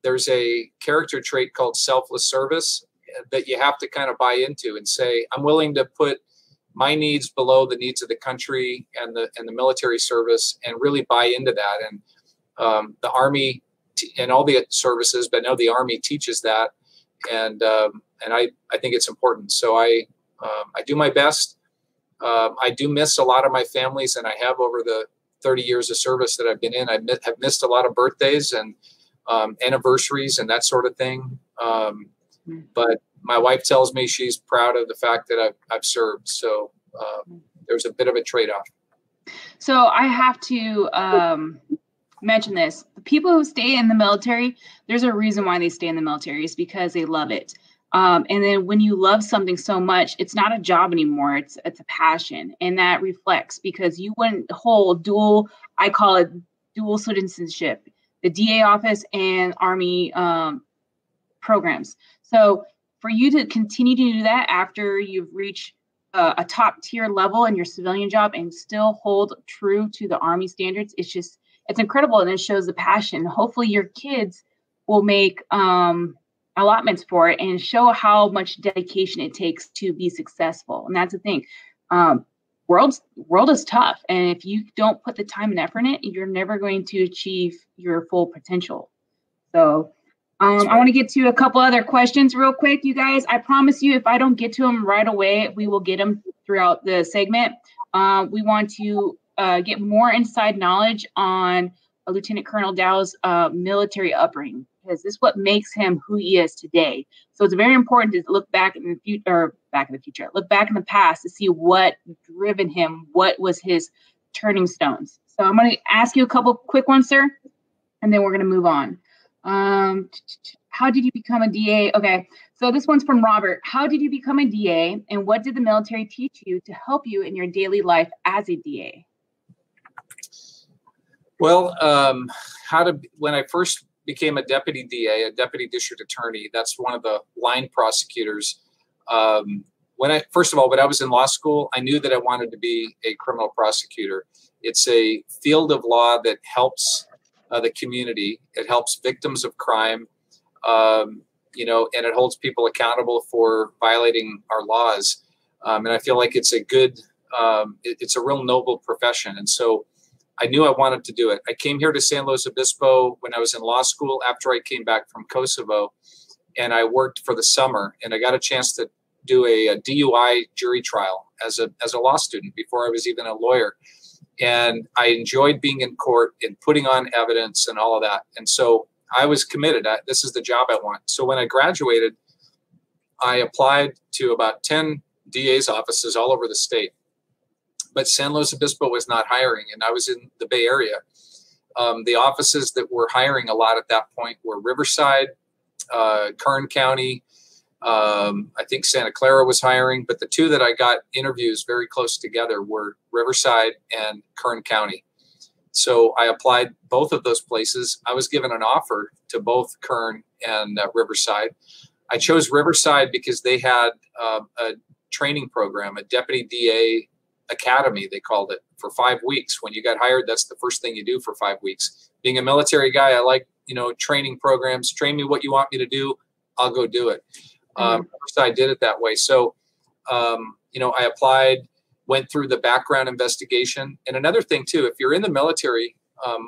there's a character trait called selfless service that you have to kind of buy into and say, I'm willing to put my needs below the needs of the country and the military service, and really buy into that. And the Army and all the services, but now the Army teaches that, and I think it's important. So I do my best. I do miss a lot of my families, and I have over the 30 years of service that I've been in. I have missed a lot of birthdays and anniversaries and that sort of thing. But my wife tells me she's proud of the fact that I've served. So there's a bit of a trade-off. So I have to mention this. The people who stay in the military, there's a reason why they stay in the military. It's because they love it. And then when you love something so much, it's not a job anymore. It's a passion, and that reflects, because you wouldn't hold dual, I call it dual citizenship, the DA office and Army programs. So for you to continue to do that after you've reached a top tier level in your civilian job and still hold true to the Army standards, it's incredible. And it shows the passion. Hopefully your kids will make allotments for it and show how much dedication it takes to be successful. And that's the thing. World is tough. And if you don't put the time and effort in it, you're never going to achieve your full potential. So I want to get to a couple other questions real quick, you guys. I promise you, if I don't get to them right away, we will get them throughout the segment. We want to get more inside knowledge on Lieutenant Colonel Dow's military upbringing, because this is what makes him who he is today. So it's very important to look back in the future, look back in the past to see what driven him, what was his turning stones. So I'm going to ask you a couple quick ones, sir, and then we're going to move on. How did you become a DA? Okay, so this one's from Robert. How did you become a DA, and what did the military teach you to help you in your daily life as a DA? Well, when I first became a deputy DA, a deputy district attorney, that's one of the line prosecutors. First of all, when I was in law school, I knew that I wanted to be a criminal prosecutor. It's a field of law that helps the community. It helps victims of crime, you know, and it holds people accountable for violating our laws. And I feel like it's a good, it's a real noble profession. And so I knew I wanted to do it. I came here to San Luis Obispo when I was in law school after I came back from Kosovo, and I worked for the summer, and I got a chance to do a DUI jury trial as a law student before I was even a lawyer. And I enjoyed being in court and putting on evidence and all of that. And so I was committed. This is the job I want. So when I graduated, I applied to about 10 DA's offices all over the state. But San Luis Obispo was not hiring, and I was in the Bay Area. The offices that were hiring a lot at that point were Riverside, Kern County. I think Santa Clara was hiring, but the two that I got interviews very close together were Riverside and Kern County. So I applied both of those places. I was given an offer to both Kern and Riverside. I chose Riverside because they had a training program, a deputy DA academy, they called it, for 5 weeks. When you got hired, that's the first thing you do for 5 weeks. Being a military guy, I like, you know, training programs. Train me what you want me to do, I'll go do it. I did it that way. So, you know, I applied, went through the background investigation. And another thing too, if you're in the military,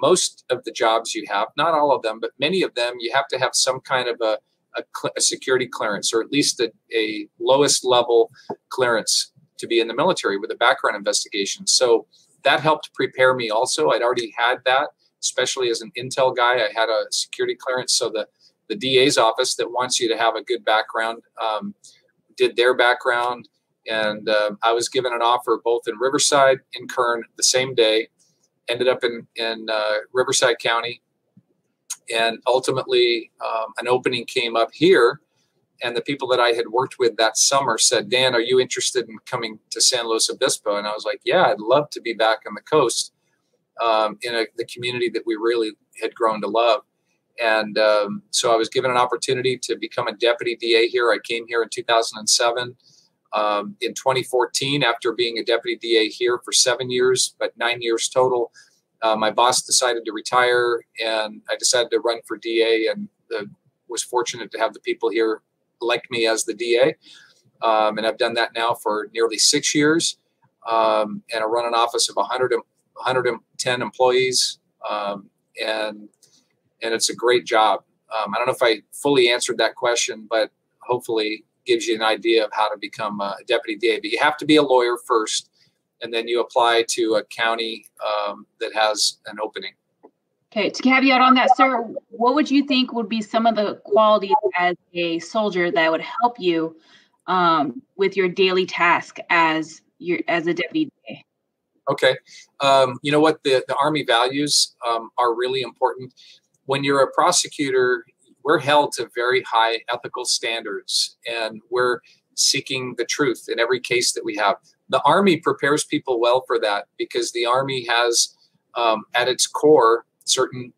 most of the jobs you have, not all of them, but many of them, you have to have some kind of a security clearance, or at least a lowest level clearance to be in the military with a background investigation. So that helped prepare me also. I'd already had that, especially as an intel guy. I had a security clearance. So the DA's office that wants you to have a good background did their background. And I was given an offer both in Riverside and Kern the same day, ended up in Riverside County. And ultimately, an opening came up here. And the people that I had worked with that summer said, Dan, are you interested in coming to San Luis Obispo? And I was like, yeah, I'd love to be back on the coast in the community that we really had grown to love. And so I was given an opportunity to become a deputy DA here. I came here in 2007. In 2014, after being a deputy DA here for 7 years, but 9 years total, my boss decided to retire, and I decided to run for DA, and was fortunate to have the people here elect me as the DA. And I've done that now for nearly 6 years. And I run an office of 110 employees. And it's a great job. I don't know if I fully answered that question, but hopefully gives you an idea of how to become a deputy DA. But you have to be a lawyer first, and then you apply to a county that has an opening. Okay, to caveat on that, sir, what would you think would be some of the qualities as a soldier that would help you with your daily task as a deputy DA? Okay, you know what, the Army values are really important. When you're a prosecutor, we're held to very high ethical standards, and we're seeking the truth in every case that we have. The Army prepares people well for that, because the Army has at its core certain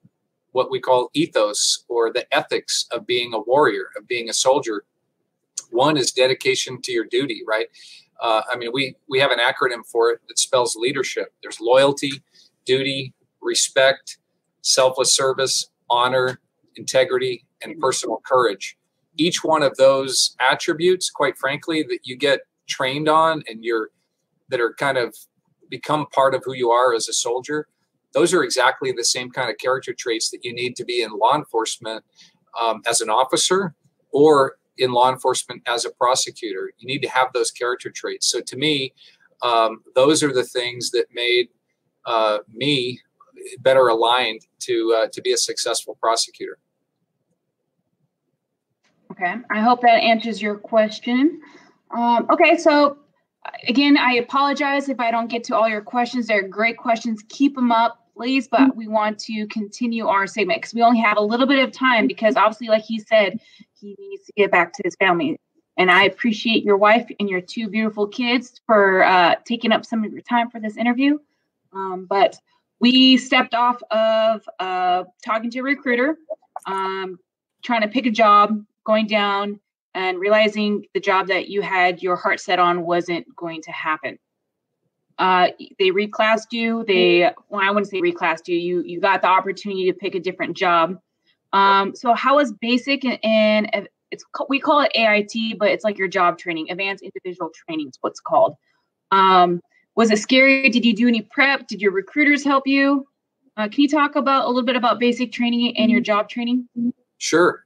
what we call ethos, or the ethics of being a warrior, of being a soldier. One is dedication to your duty, right? I mean, we have an acronym for it that spells leadership. There's loyalty, duty, respect, selfless service, honor, integrity, and personal courage. Each one of those attributes, quite frankly, that you get trained on and that are kind of become part of who you are as a soldier, those are exactly the same kind of character traits that you need to be in law enforcement as an officer, or in law enforcement as a prosecutor. You need to have those character traits. So to me, those are the things that made me better aligned to be a successful prosecutor. Okay, I hope that answers your question. Okay, so again, I apologize if I don't get to all your questions. They're great questions. Keep them up, please. But we want to continue our segment because we only have a little bit of time because obviously, like he said, he needs to get back to his family. And I appreciate your wife and your 2 beautiful kids for taking up some of your time for this interview. But we stepped off of talking to a recruiter, trying to pick a job, going down and realizing the job that you had your heart set on wasn't going to happen. They reclassed you. Well, I wouldn't say reclassed you. You got the opportunity to pick a different job. So how was basic and we call it AIT, but it's like your job training, advanced individual training is what's called. Was it scary? Did you do any prep? Did your recruiters help you? Can you talk a little bit about basic training and your job training? Sure.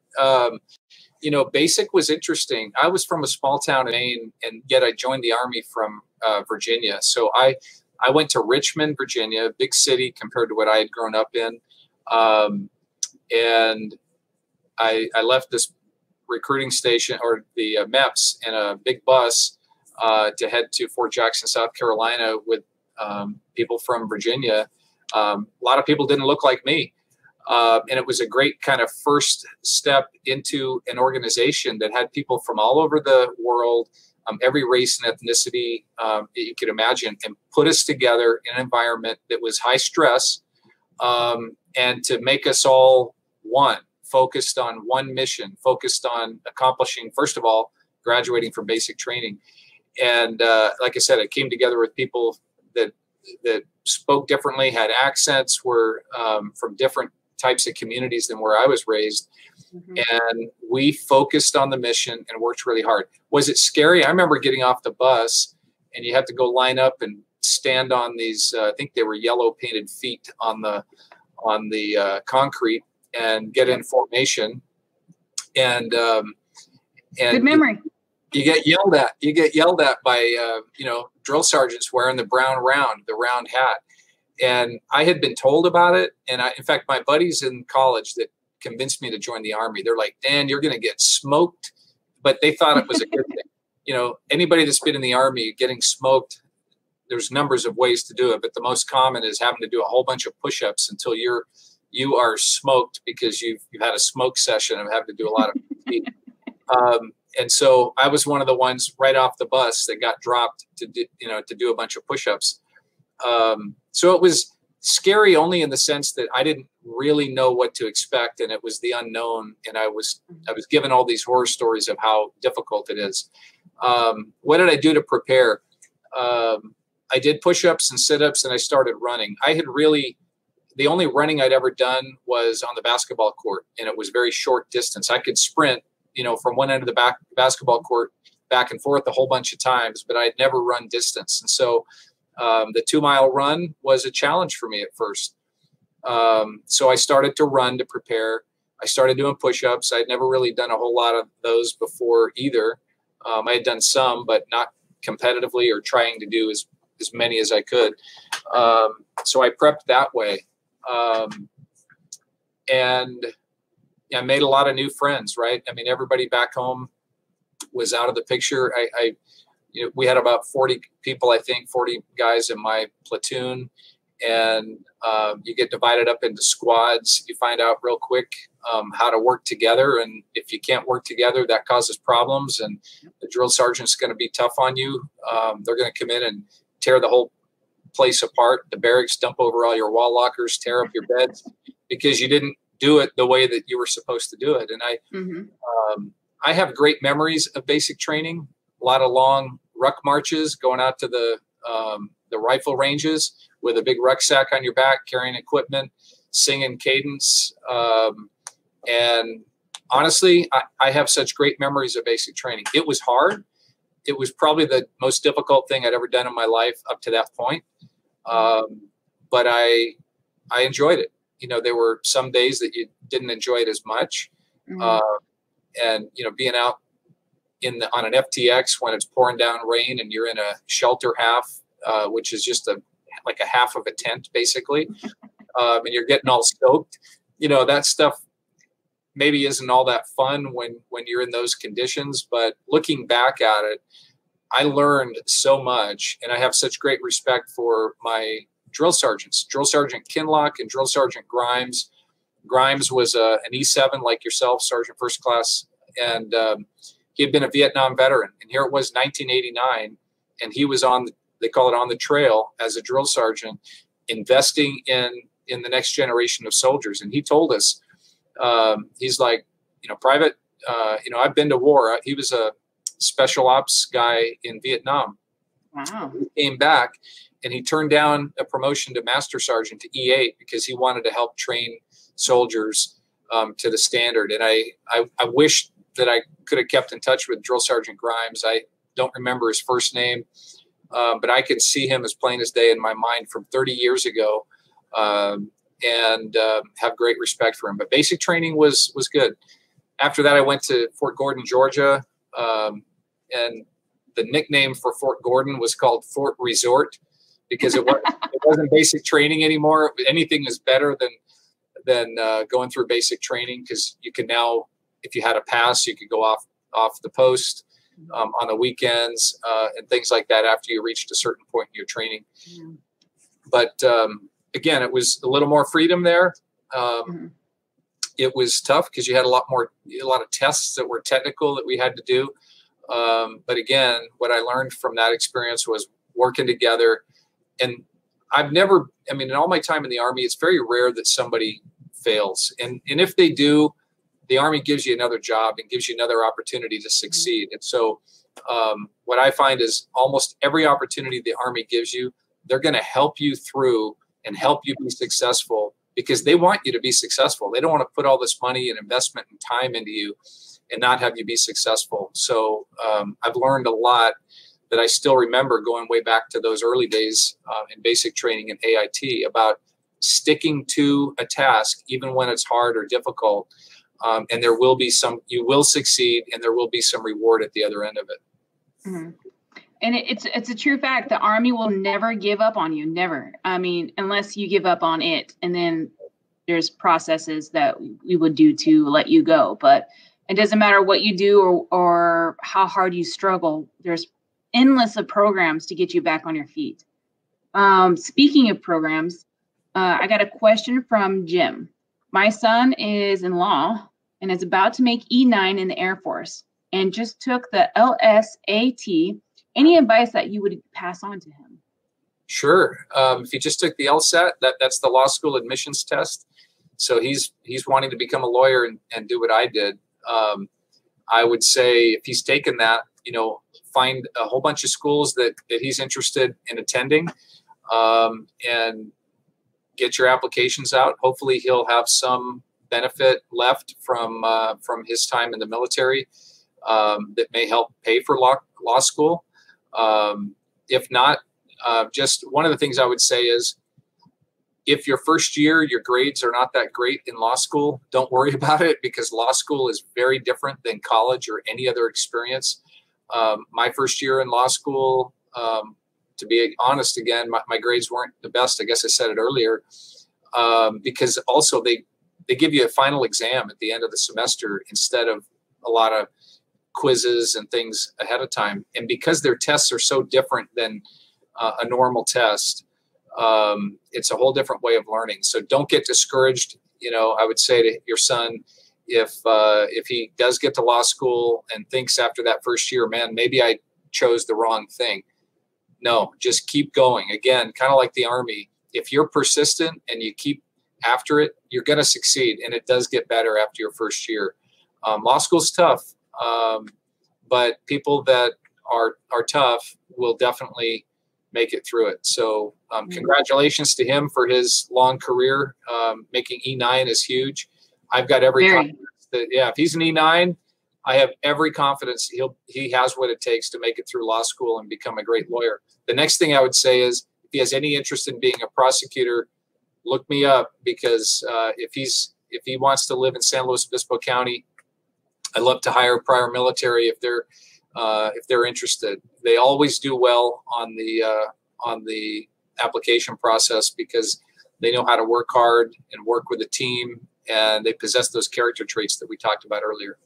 Basic was interesting. I was from a small town in Maine, and yet I joined the Army from Virginia. So I went to Richmond, Virginia, a big city compared to what I had grown up in. And I left this recruiting station or the MEPS in a big bus to head to Fort Jackson, South Carolina with people from Virginia. A lot of people didn't look like me. And it was a great kind of first step into an organization that had people from all over the world, every race and ethnicity that you could imagine, and put us together in an environment that was high stress, and to make us all one, focused on one mission, focused on accomplishing, first of all, graduating from basic training. And like I said, I came together with people that spoke differently, had accents, were from different types of communities than where I was raised. Mm-hmm. And we focused on the mission and worked really hard. Was it scary? I remember getting off the bus and you had to go line up and stand on these, I think they were yellow painted feet on the concrete and get in formation. And good memory. You get yelled at. You get yelled at by, drill sergeants wearing the round hat. And I had been told about it. And in fact, my buddies in college that convinced me to join the Army, they're like, Dan, you're going to get smoked. But they thought it was a good thing. Anybody that's been in the Army getting smoked, there's numbers of ways to do it. But the most common is having to do a whole bunch of push-ups until you are smoked because you've had a smoke session and have to do a lot of feet. And so I was one of the ones right off the bus that got dropped to do a bunch of push-ups. So it was scary only in the sense that I didn't really know what to expect, and it was the unknown. And I was given all these horror stories of how difficult it is. What did I do to prepare? I did push-ups and sit-ups, and I started running. The only running I'd ever done was on the basketball court, and it was very short distance. I could sprint, from one end of the basketball court back and forth a whole bunch of times, but I'd never run distance. And so the 2-mile run was a challenge for me at first. So I started to run to prepare. I started doing push-ups. I'd never really done a whole lot of those before either. I had done some, but not competitively or trying to do as many as I could. So I prepped that way. And I made a lot of new friends, right? I mean, everybody back home was out of the picture. We had about 40 people, I think, 40 guys in my platoon. And you get divided up into squads. You find out real quick how to work together. And if you can't work together, that causes problems. And the drill sergeant's going to be tough on you. They're going to come in and tear the whole place apart. The barracks, dump over all your wall lockers, tear up your beds because you didn't do it the way that you were supposed to do it. And I have great memories of basic training. A lot of long ruck marches, going out to the rifle ranges with a big rucksack on your back, carrying equipment, singing cadence. And honestly, I have such great memories of basic training. It was hard. It was probably the most difficult thing I'd ever done in my life up to that point. But I enjoyed it. There were some days that you didn't enjoy it as much. And, being out on an FTX when it's pouring down rain and you're in a shelter half, which is just a like a half of a tent, basically, and you're getting all stoked. You know, that stuff maybe isn't all that fun when you're in those conditions, but looking back at it, I learned so much, and I have such great respect for my drill sergeants, Drill Sergeant Kinlock and Drill Sergeant Grimes. Grimes was an E7 like yourself, Sergeant First Class, and he had been a Vietnam veteran. And here it was 1989, and he was on, they call it on the trail as a drill sergeant, investing in the next generation of soldiers. And he told us, he's like, you know, Private, you know, I've been to war. He was a special ops guy in Vietnam. Wow. He came back and he turned down a promotion to Master Sergeant to E8 because he wanted to help train soldiers to the standard. And I wish that I could have kept in touch with Drill Sergeant Grimes. I don't remember his first name, but I can see him as plain as day in my mind from 30 years ago, and have great respect for him. But basic training was good. After that, I went to Fort Gordon, Georgia, and the nickname for Fort Gordon was called Fort Resort because it wasn't basic training anymore. Anything is better than going through basic training, because you can now, if you had a pass, you could go off the post on the weekends and things like that after you reached a certain point in your training. Yeah. But again, it was a little more freedom there. It was tough because you had a lot of tests that were technical that we had to do. But again, what I learned from that experience was working together. And I've never, I mean, in all my time in the Army, it's very rare that somebody fails. And if they do, the Army gives you another job and gives you another opportunity to succeed. And so what I find is almost every opportunity the Army gives you, they're going to help you through and help you be successful, because they want you to be successful. They don't want to put all this money and investment and time into you and not have you be successful. So I've learned a lot that I still remember going way back to those early days in basic training in AIT about sticking to a task, even when it's hard or difficult. And there will be you will succeed, and there will be some reward at the other end of it. Mm-hmm. And it's a true fact. The Army will never give up on you. Never. I mean, unless you give up on it. And then there's processes that we would do to let you go. But it doesn't matter what you do or how hard you struggle. There's endless of programs to get you back on your feet. Speaking of programs, I got a question from Jim. My son is in law and is about to make E9 in the Air Force and just took the LSAT. Any advice that you would pass on to him? Sure. If he just took the LSAT, that's the law school admissions test. So he's wanting to become a lawyer and do what I did. I would say if he's taken that, you know, find a whole bunch of schools that he's interested in attending, and get your applications out. Hopefully he'll have some benefit left from his time in the military that may help pay for law school. If not, just one of the things I would say is, if your first year, your grades are not that great in law school, don't worry about it, because law school is very different than college or any other experience. My first year in law school, to be honest, again, my grades weren't the best. I guess I said it earlier, because also they give you a final exam at the end of the semester instead of a lot of quizzes and things ahead of time. And because their tests are so different than a normal test, it's a whole different way of learning. So don't get discouraged. You know, I would say to your son, if he does get to law school and thinks after that first year, man, maybe I chose the wrong thing. No, just keep going. Again, kind of like the Army. If you're persistent and you keep after it, you're going to succeed. And it does get better after your first year. Law school's tough. But people that are tough will definitely make it through it. So congratulations to him for his long career. Making E9 is huge. I've got every confidence that, yeah, if he's an E9, I have every confidence he has what it takes to make it through law school and become a great lawyer. The next thing I would say is, if he has any interest in being a prosecutor, look me up, because if he wants to live in San Luis Obispo County, I'd love to hire prior military if they're interested. They always do well on the application process because they know how to work hard and work with a team, and they possess those character traits that we talked about earlier.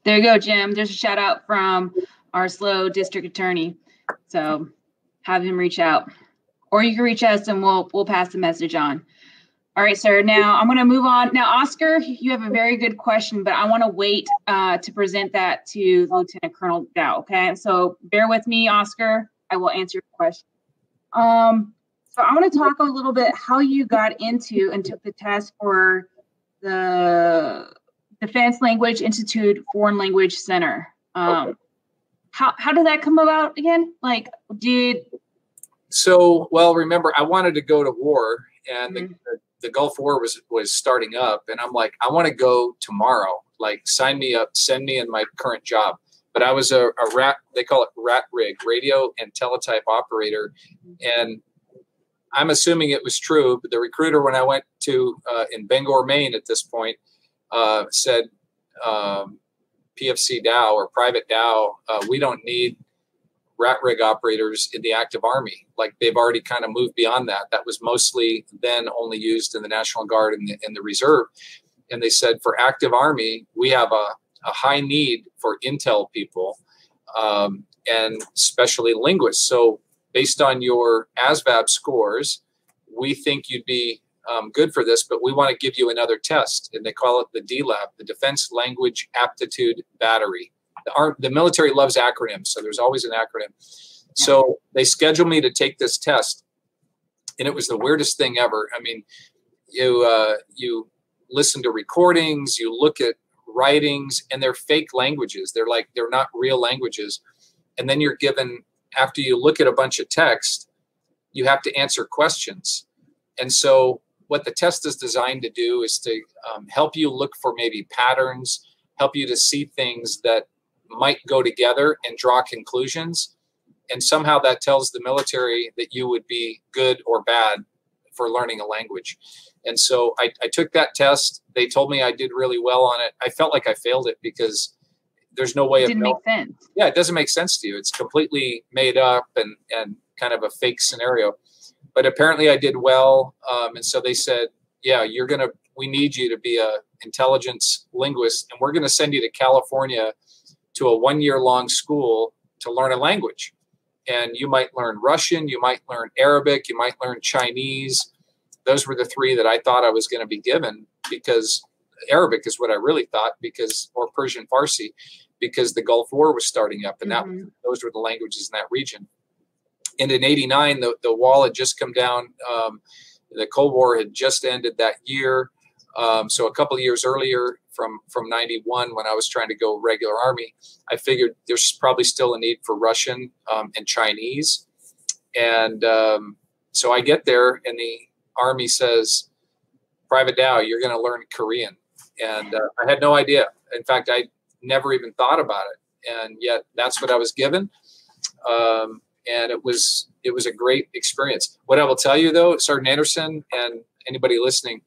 There you go, Jim. There's a shout out from our SLO district attorney. So have him reach out, or you can reach us and we'll pass the message on. All right, sir. Now I'm going to move on. Now, Oscar, you have a very good question, but I want to wait to present that to Lieutenant Colonel Dow. Okay, so bear with me, Oscar. I will answer your question. So I want to talk a little bit how you got into and took the test for the Defense Language Institute Foreign Language Center. Okay. How did that come about again? Like, well, remember, I wanted to go to war, and the Gulf War was starting up, and I'm like, I want to go tomorrow. Like, sign me up, send me in my current job. But I was a rat, they call it rat rig, radio and teletype operator, and I'm assuming it was true, but the recruiter, when I went to in Bangor, Maine at this point, said, PFC Dow or Private Dow, we don't need rat rig operators in the active Army. Like, they've already kind of moved beyond that. That was mostly then only used in the National Guard and the Reserve. And they said, for active Army, we have a high need for intel people, and especially linguists. So based on your ASVAB scores, we think you'd be good for this, but we want to give you another test. And they call it the DLAB, the Defense Language Aptitude Battery. The military loves acronyms, so there's always an acronym. So they scheduled me to take this test, and it was the weirdest thing ever. I mean, you listen to recordings, you look at writings, and they're fake languages. They're not real languages. And then you're given, after you look at a bunch of text, you have to answer questions. And so what the test is designed to do is to help you look for maybe patterns, help you to see things that might go together and draw conclusions. And somehow that tells the military that you would be good or bad for learning a language. And so I took that test. They told me I did really well on it. I felt like I failed it because there's no way of knowing. It didn't make sense. Yeah, it doesn't make sense to you. It's completely made up and kind of a fake scenario. But apparently I did well. And so they said, yeah, we need you to be a intelligence linguist, and we're going to send you to California to a 1-year-long school to learn a language. And you might learn Russian, you might learn Arabic, you might learn Chinese. Those were the 3 that I thought I was going to be given, because Arabic is what I really thought, or Persian Farsi, because the Gulf War was starting up, and those were the languages in that region. And in '89, the wall had just come down. The Cold War had just ended that year. So a couple of years earlier, from 91, when I was trying to go regular Army, I figured there's probably still a need for Russian and Chinese. And so I get there, and the Army says, Private Dow, you're going to learn Korean. And I had no idea. In fact, I never even thought about it. And yet that's what I was given. And it was a great experience. What I will tell you, though, Sergeant Anderson and anybody listening,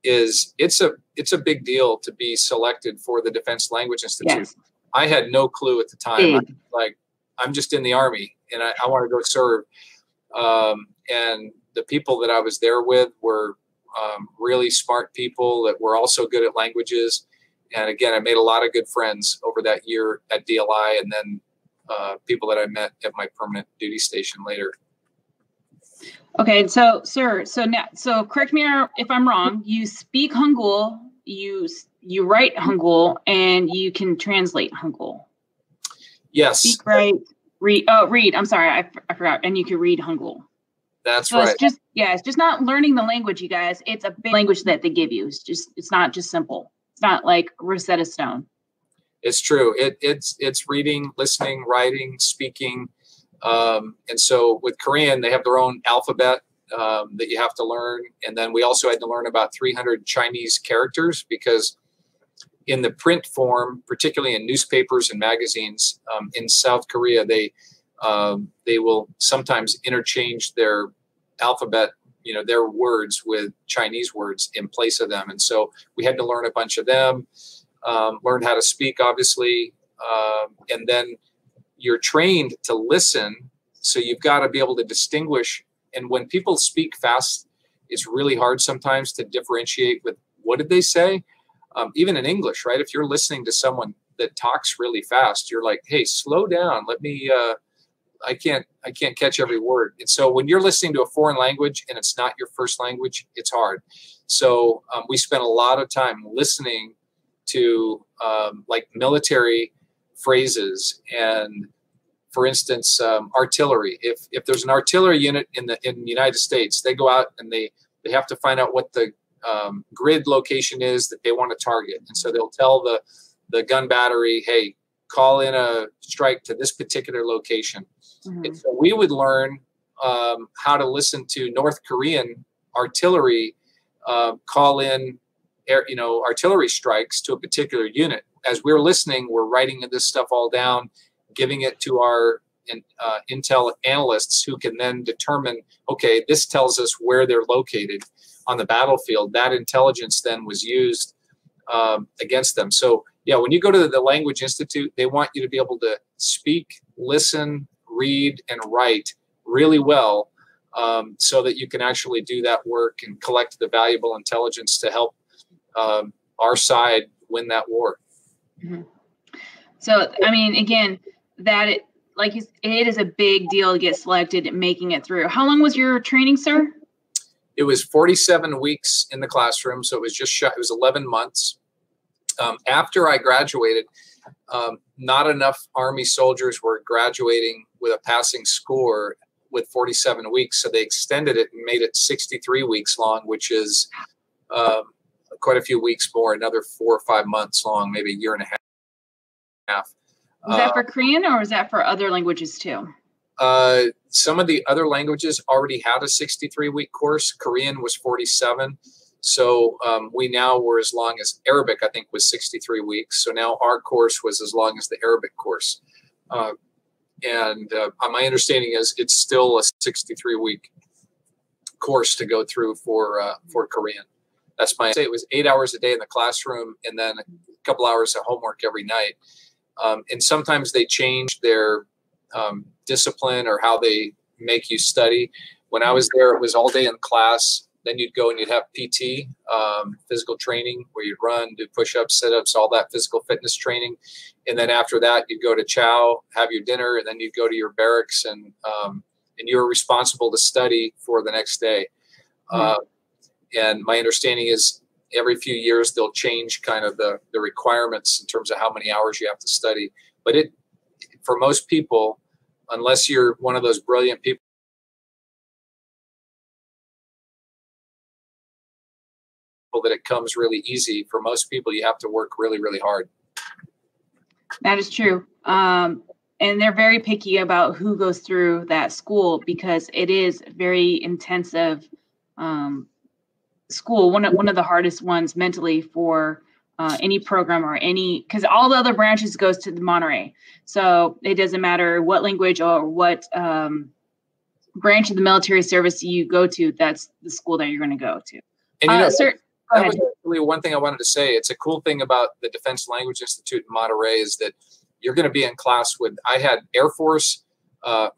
is it's a big deal to be selected for the Defense Language Institute. Yes. I had no clue at the time. I'm just in the Army, and I want to go serve. And the people that I was there with were really smart people that were also good at languages. And again, I made a lot of good friends over that year at DLI, and then people that I met at my permanent duty station later. Okay, so sir, so correct me if I'm wrong. You speak Hangul, you write Hangul, and you can translate Hangul. Yes. Speak, write, read. Oh, read. I'm sorry, I forgot. And you can read Hangul. That's right. It's just not learning the language, you guys. It's a big language that they give you. It's not just simple. It's not like Rosetta Stone. It's true. It's reading, listening, writing, speaking. And so with Korean, they have their own alphabet that you have to learn. And then we also had to learn about 300 Chinese characters, because in the print form, particularly in newspapers and magazines in South Korea, they will sometimes interchange their alphabet, their words with Chinese words in place of them. And so we had to learn a bunch of them, learn how to speak, obviously, and then you're trained to listen. So you've got to be able to distinguish And when people speak fast, it's really hard sometimes to differentiate with what did they say. Even in English, right? If you're listening to someone that talks really fast, you're like, hey, slow down. Let me, I can't catch every word. And so when you're listening to a foreign language and it's not your first language, it's hard. So we spent a lot of time listening to like military phrases and, for instance, artillery. If there's an artillery unit in the United States, they go out and they have to find out what the grid location is that they want to target. And so they'll tell the gun battery, hey, call in a strike to this particular location. Mm-hmm. And so we would learn how to listen to North Korean artillery call in artillery strikes to a particular unit. As we're listening, we're writing this stuff all down, giving it to our intel analysts who can then determine, okay, this tells us where they're located on the battlefield. That intelligence then was used against them. So yeah, when you go to the Language Institute, they want you to be able to speak, listen, read, and write really well so that you can actually do that work and collect the valuable intelligence to help our side win that war. Mm-hmm. So, I mean, again, it is a big deal to get selected and making it through. How long was your training, sir? It was 47 weeks in the classroom, so it was just it was 11 months. After I graduated, not enough Army soldiers were graduating with a passing score with 47 weeks, so they extended it and made it 63 weeks long, which is quite a few weeks more, another 4 or 5 months long, maybe a year and a half. Was that for Korean or was that for other languages too? Some of the other languages already had a 63-week course. Korean was 47. So we now were as long as Arabic, I think, was 63 weeks. So now our course was as long as the Arabic course. And my understanding is it's still a 63-week course to go through for Korean. That's my say. It was 8 hours a day in the classroom and then a couple hours of homework every night. And sometimes they change their discipline or how they make you study. When I was there, it was all day in class. Then you'd go and you'd have PT, physical training, where you'd run, do push-ups, sit-ups, all that physical fitness training. And then after that, you'd go to chow, have your dinner, and then you'd go to your barracks, and you were responsible to study for the next day. And my understanding is every few years they'll change kind of the requirements in terms of how many hours you have to study. But for most people, unless you're one of those brilliant people that it comes really easy, for most people you have to work really, really hard. That is true. And they're very picky about who goes through that school because it is very intensive school, one of the hardest ones mentally for any program or because all the other branches goes to the Monterey. So it doesn't matter what language or what branch of the military service you go to, that's the school that you're going to go to. And sir, that was actually one thing I wanted to say. It's a cool thing about the Defense Language Institute in Monterey is that you're going to be in class with, I had Air Force,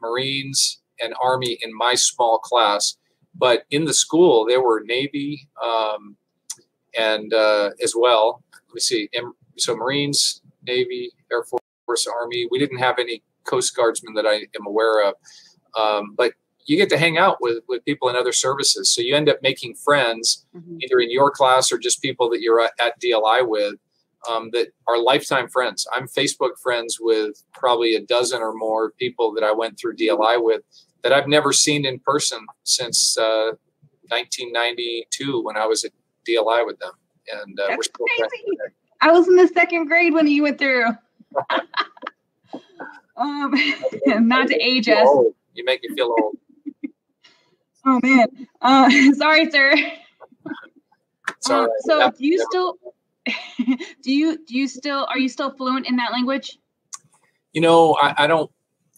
Marines, and Army in my small class. But in the school, there were Navy and as well. Let me see. So Marines, Navy, Air Force, Army. We didn't have any Coast Guardsmen that I am aware of. But you get to hang out with people in other services. So you end up making friends, either in your class or just people that you're at DLI with that are lifetime friends. I'm Facebook friends with probably a dozen or more people that I went through DLI with that I've never seen in person since 1992 when I was at DLI with them. And we're still friends today. I was in the second grade when you went through. Not to age us. Old. You make me feel old. Oh man. Sorry, sir. Sorry. So do you still are you still fluent in that language? You know, I don't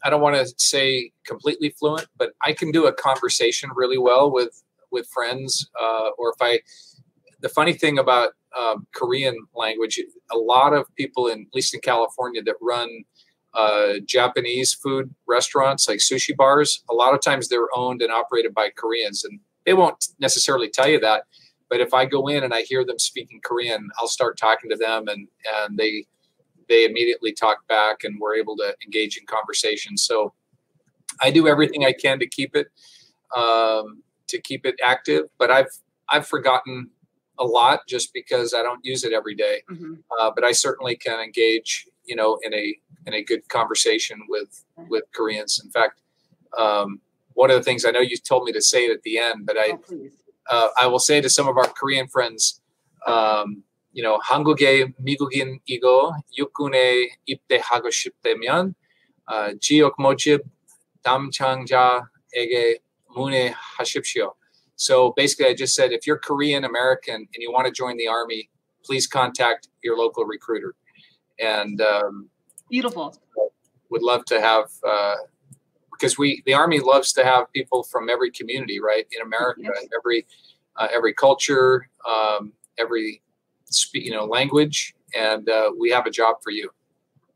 want to say completely fluent, but I can do a conversation really well with friends. Or the funny thing about Korean language, a lot of people at least in California that run Japanese food restaurants like sushi bars. A lot of times they're owned and operated by Koreans, and they won't necessarily tell you that. But if I go in and I hear them speaking Korean, I'll start talking to them, and they immediately talk back, and we're able to engage in conversation. So I do everything I can to keep it active. But I've forgotten a lot just because I don't use it every day. But I certainly can engage, in a good conversation with Koreans. In fact, one of the things, I know you told me to say it at the end, but I will say to some of our Korean friends, 한국에 미국인 이거 육군에 입대하고 싶다면 지역 모집 담당자에게 문의하십시오. So basically, I just said, if you're Korean American and you want to join the Army, please contact your local recruiter. And beautiful. Would love to have, because the Army loves to have people from every community, right, in America, yes. Every culture, every language, and we have a job for you.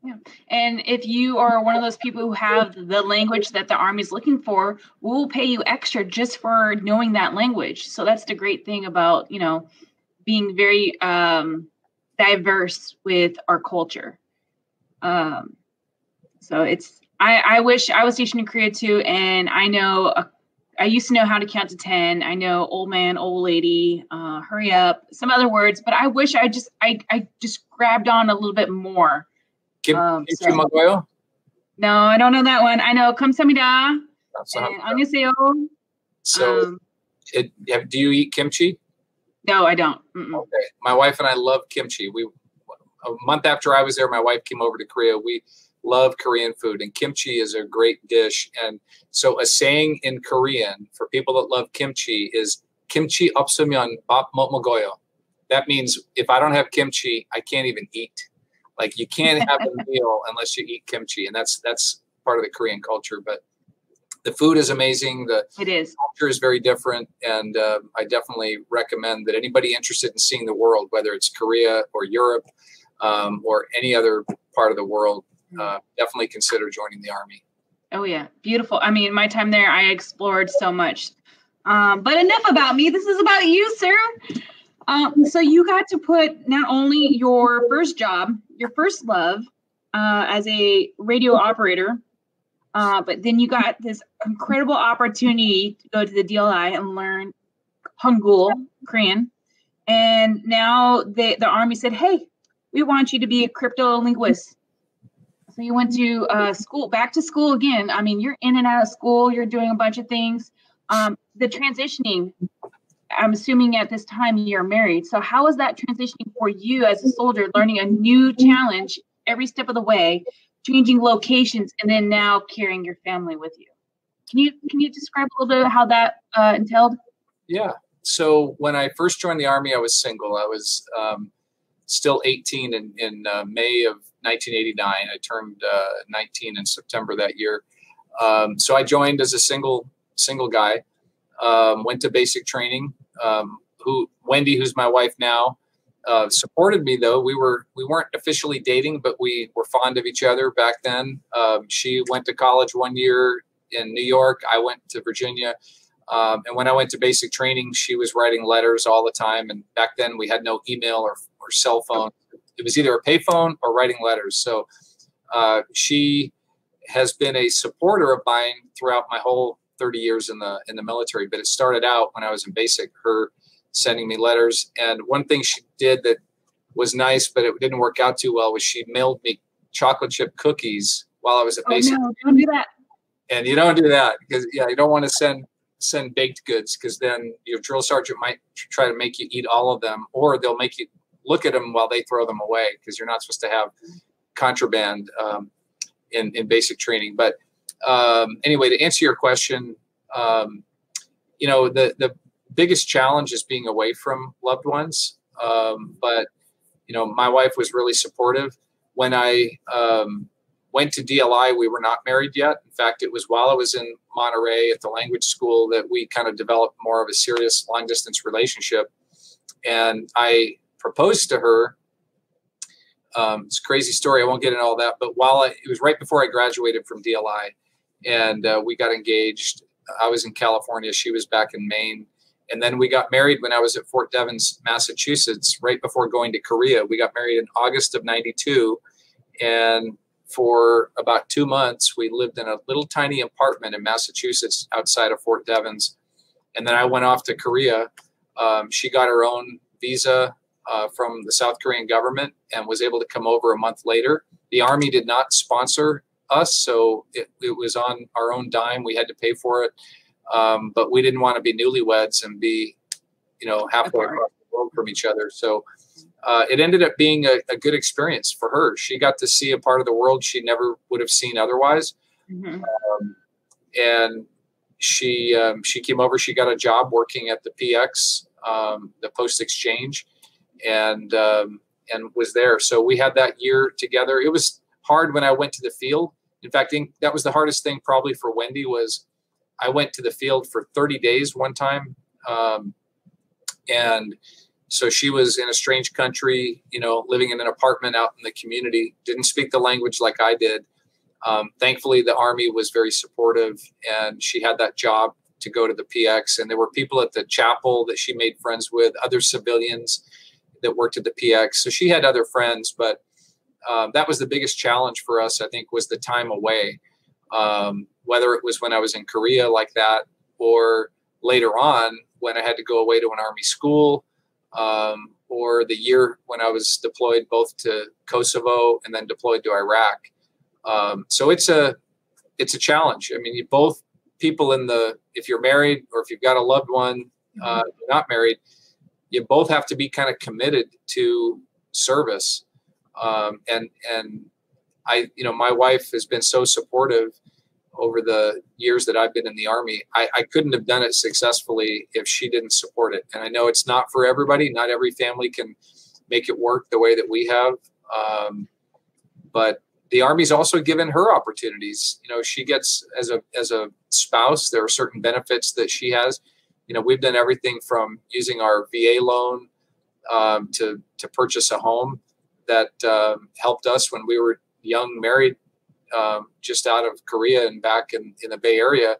Yeah. And if you are one of those people who have the language that the Army is looking for, we'll pay you extra just for knowing that language. So that's the great thing about, being very diverse with our culture. So I wish I was stationed in Korea too. And I used to know how to count to 10. I know old man, old lady, hurry up, some other words, but I wish I just grabbed on a little bit more. Kimchi Magoyo? No, I don't know that one. I know 감사합니다 and 안녕하세요. So, do you eat kimchi? No, I don't. Okay. My wife and I love kimchi. A month after I was there, my wife came over to Korea. We love Korean food, and kimchi is a great dish. And so a saying in Korean for people that love kimchi is kimchi 없으면 밥 못 먹어요. That means if I don't have kimchi, I can't even eat. Like, you can't have a meal unless you eat kimchi, and that's part of the Korean culture. But the food is amazing. It is. Culture is very different, and I definitely recommend that anybody interested in seeing the world, whether it's Korea or Europe or any other part of the world, definitely consider joining the Army. Oh yeah, beautiful. I mean, my time there, I explored so much. But enough about me. This is about you, sir. So you got to put not only your first job, your first love, as a radio operator, but then you got this incredible opportunity to go to the DLI and learn Hangul, Korean. And now the Army said, hey, we want you to be a cryptolinguist. So you went to school, back to school again. I mean, you're in and out of school. You're doing a bunch of things. The transitioning, I'm assuming at this time you're married. So how was that transitioning for you as a soldier, learning a new challenge every step of the way, changing locations, and then now carrying your family with you? Can you describe a little bit how that entailed? Yeah. So when I first joined the Army, I was single. I was still 18 in May of 1989. I turned 19 in September that year. So I joined as a single guy. Went to basic training. Wendy, who's my wife now, supported me though. We weren't officially dating, but we were fond of each other back then. She went to college 1 year in New York. I went to Virginia. And when I went to basic training, she was writing letters all the time. And back then we had no email or cell phone. It was either a payphone or writing letters. So she has been a supporter of mine throughout my whole 30 years in the military. But it started out when I was in basic, her sending me letters. And one thing she did that was nice, but it didn't work out too well, was she mailed me chocolate chip cookies while I was at basic. No, don't do that. And you don't do that because you don't want to send baked goods, because then your drill sergeant might try to make you eat all of them, or they'll make you look at them while they throw them away, because you're not supposed to have contraband in basic training. But anyway, to answer your question, the biggest challenge is being away from loved ones. But my wife was really supportive. When I went to DLI, we were not married yet. In fact, it was while I was in Monterey at the language school that we kind of developed more of a serious long distance relationship. And I proposed to her It's a crazy story. I won't get into all that. But it was right before I graduated from DLI, and we got engaged. I was in California. She was back in Maine. And then we got married when I was at Fort Devens, Massachusetts, right before going to Korea. We got married in August of '92. And for about 2 months, we lived in a little tiny apartment in Massachusetts outside of Fort Devens. And then I went off to Korea. She got her own visa from the South Korean government and was able to come over a month later. The Army did not sponsor us, so it was on our own dime. We had to pay for it. But we didn't want to be newlyweds and be, halfway across the world from each other. So it ended up being a good experience for her. She got to see a part of the world she never would have seen otherwise. Mm-hmm. And she came over. She got a job working at the PX, the Post Exchange, and was there. So we had that year together. It was hard when I went to the field. In fact, that was the hardest thing probably for Wendy was I went to the field for 30 days one time. And so she was in a strange country, living in an apartment out in the community, didn't speak the language like I did. Thankfully, the Army was very supportive, and she had that job to go to the PX. And there were people at the chapel that she made friends with, other civilians that worked at the PX. So she had other friends, but that was the biggest challenge for us, I think, was the time away. Whether it was when I was in Korea like that, or later on when I had to go away to an Army school, or the year when I was deployed both to Kosovo and then deployed to Iraq. So it's a challenge. I mean, both people if you're married or if you've got a loved one, you're not married, you both have to be kind of committed to service. And my wife has been so supportive over the years that I've been in the Army. I couldn't have done it successfully if she didn't support it. And I know it's not for everybody. Not every family can make it work the way that we have. But the Army's also given her opportunities. She gets, as a spouse, there are certain benefits that she has. We've done everything from using our VA loan to purchase a home that helped us when we were young, married, just out of Korea and back in the Bay Area.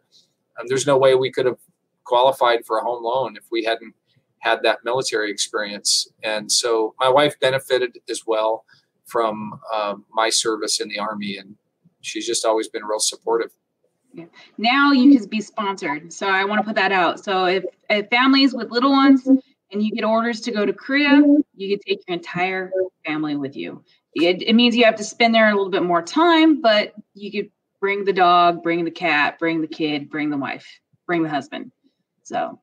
There's no way we could have qualified for a home loan if we hadn't had that military experience. And so my wife benefited as well from my service in the Army, and she's just always been real supportive. Yeah. Now you can be sponsored. So I want to put that out. So if families with little ones and you get orders to go to Korea, you can take your entire family with you. It means you have to spend there a little bit more time, but you could bring the dog, bring the cat, bring the kid, bring the wife, bring the husband. So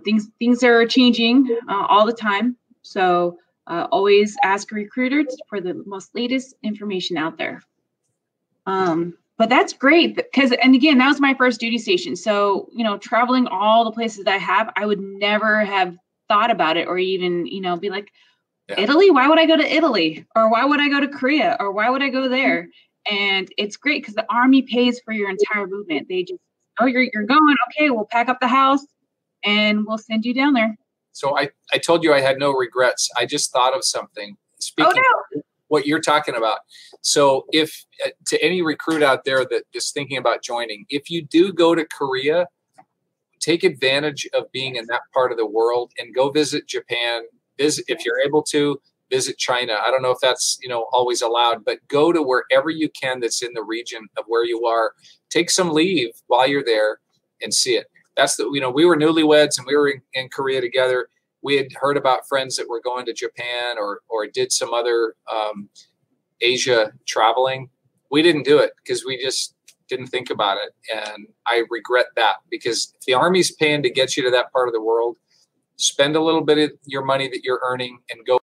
things are changing all the time. So always ask a recruiter for the most latest information out there. But that's great because, and again, that was my first duty station. So, traveling all the places that I have, I would never have thought about it or even, be like, yeah. Italy, why would I go to Italy? Or why would I go to Korea? Or why would I go there? And it's great because the Army pays for your entire movement. They just, you're going, okay, we'll pack up the house and we'll send you down there. So I told you I had no regrets. I just thought of something. Speaking of what you're talking about. So if to any recruit out there that is thinking about joining, if you do go to Korea, take advantage of being in that part of the world and go visit Japan. If you're able to, visit China. I don't know if that's always allowed, but go to wherever you can that's in the region of where you are. Take some leave while you're there and see it. That's we were newlyweds and we were in Korea together. We had heard about friends that were going to Japan or did some other Asia traveling. We didn't do it because we just didn't think about it. And I regret that because if the Army's paying to get you to that part of the world, spend a little bit of your money that you're earning and go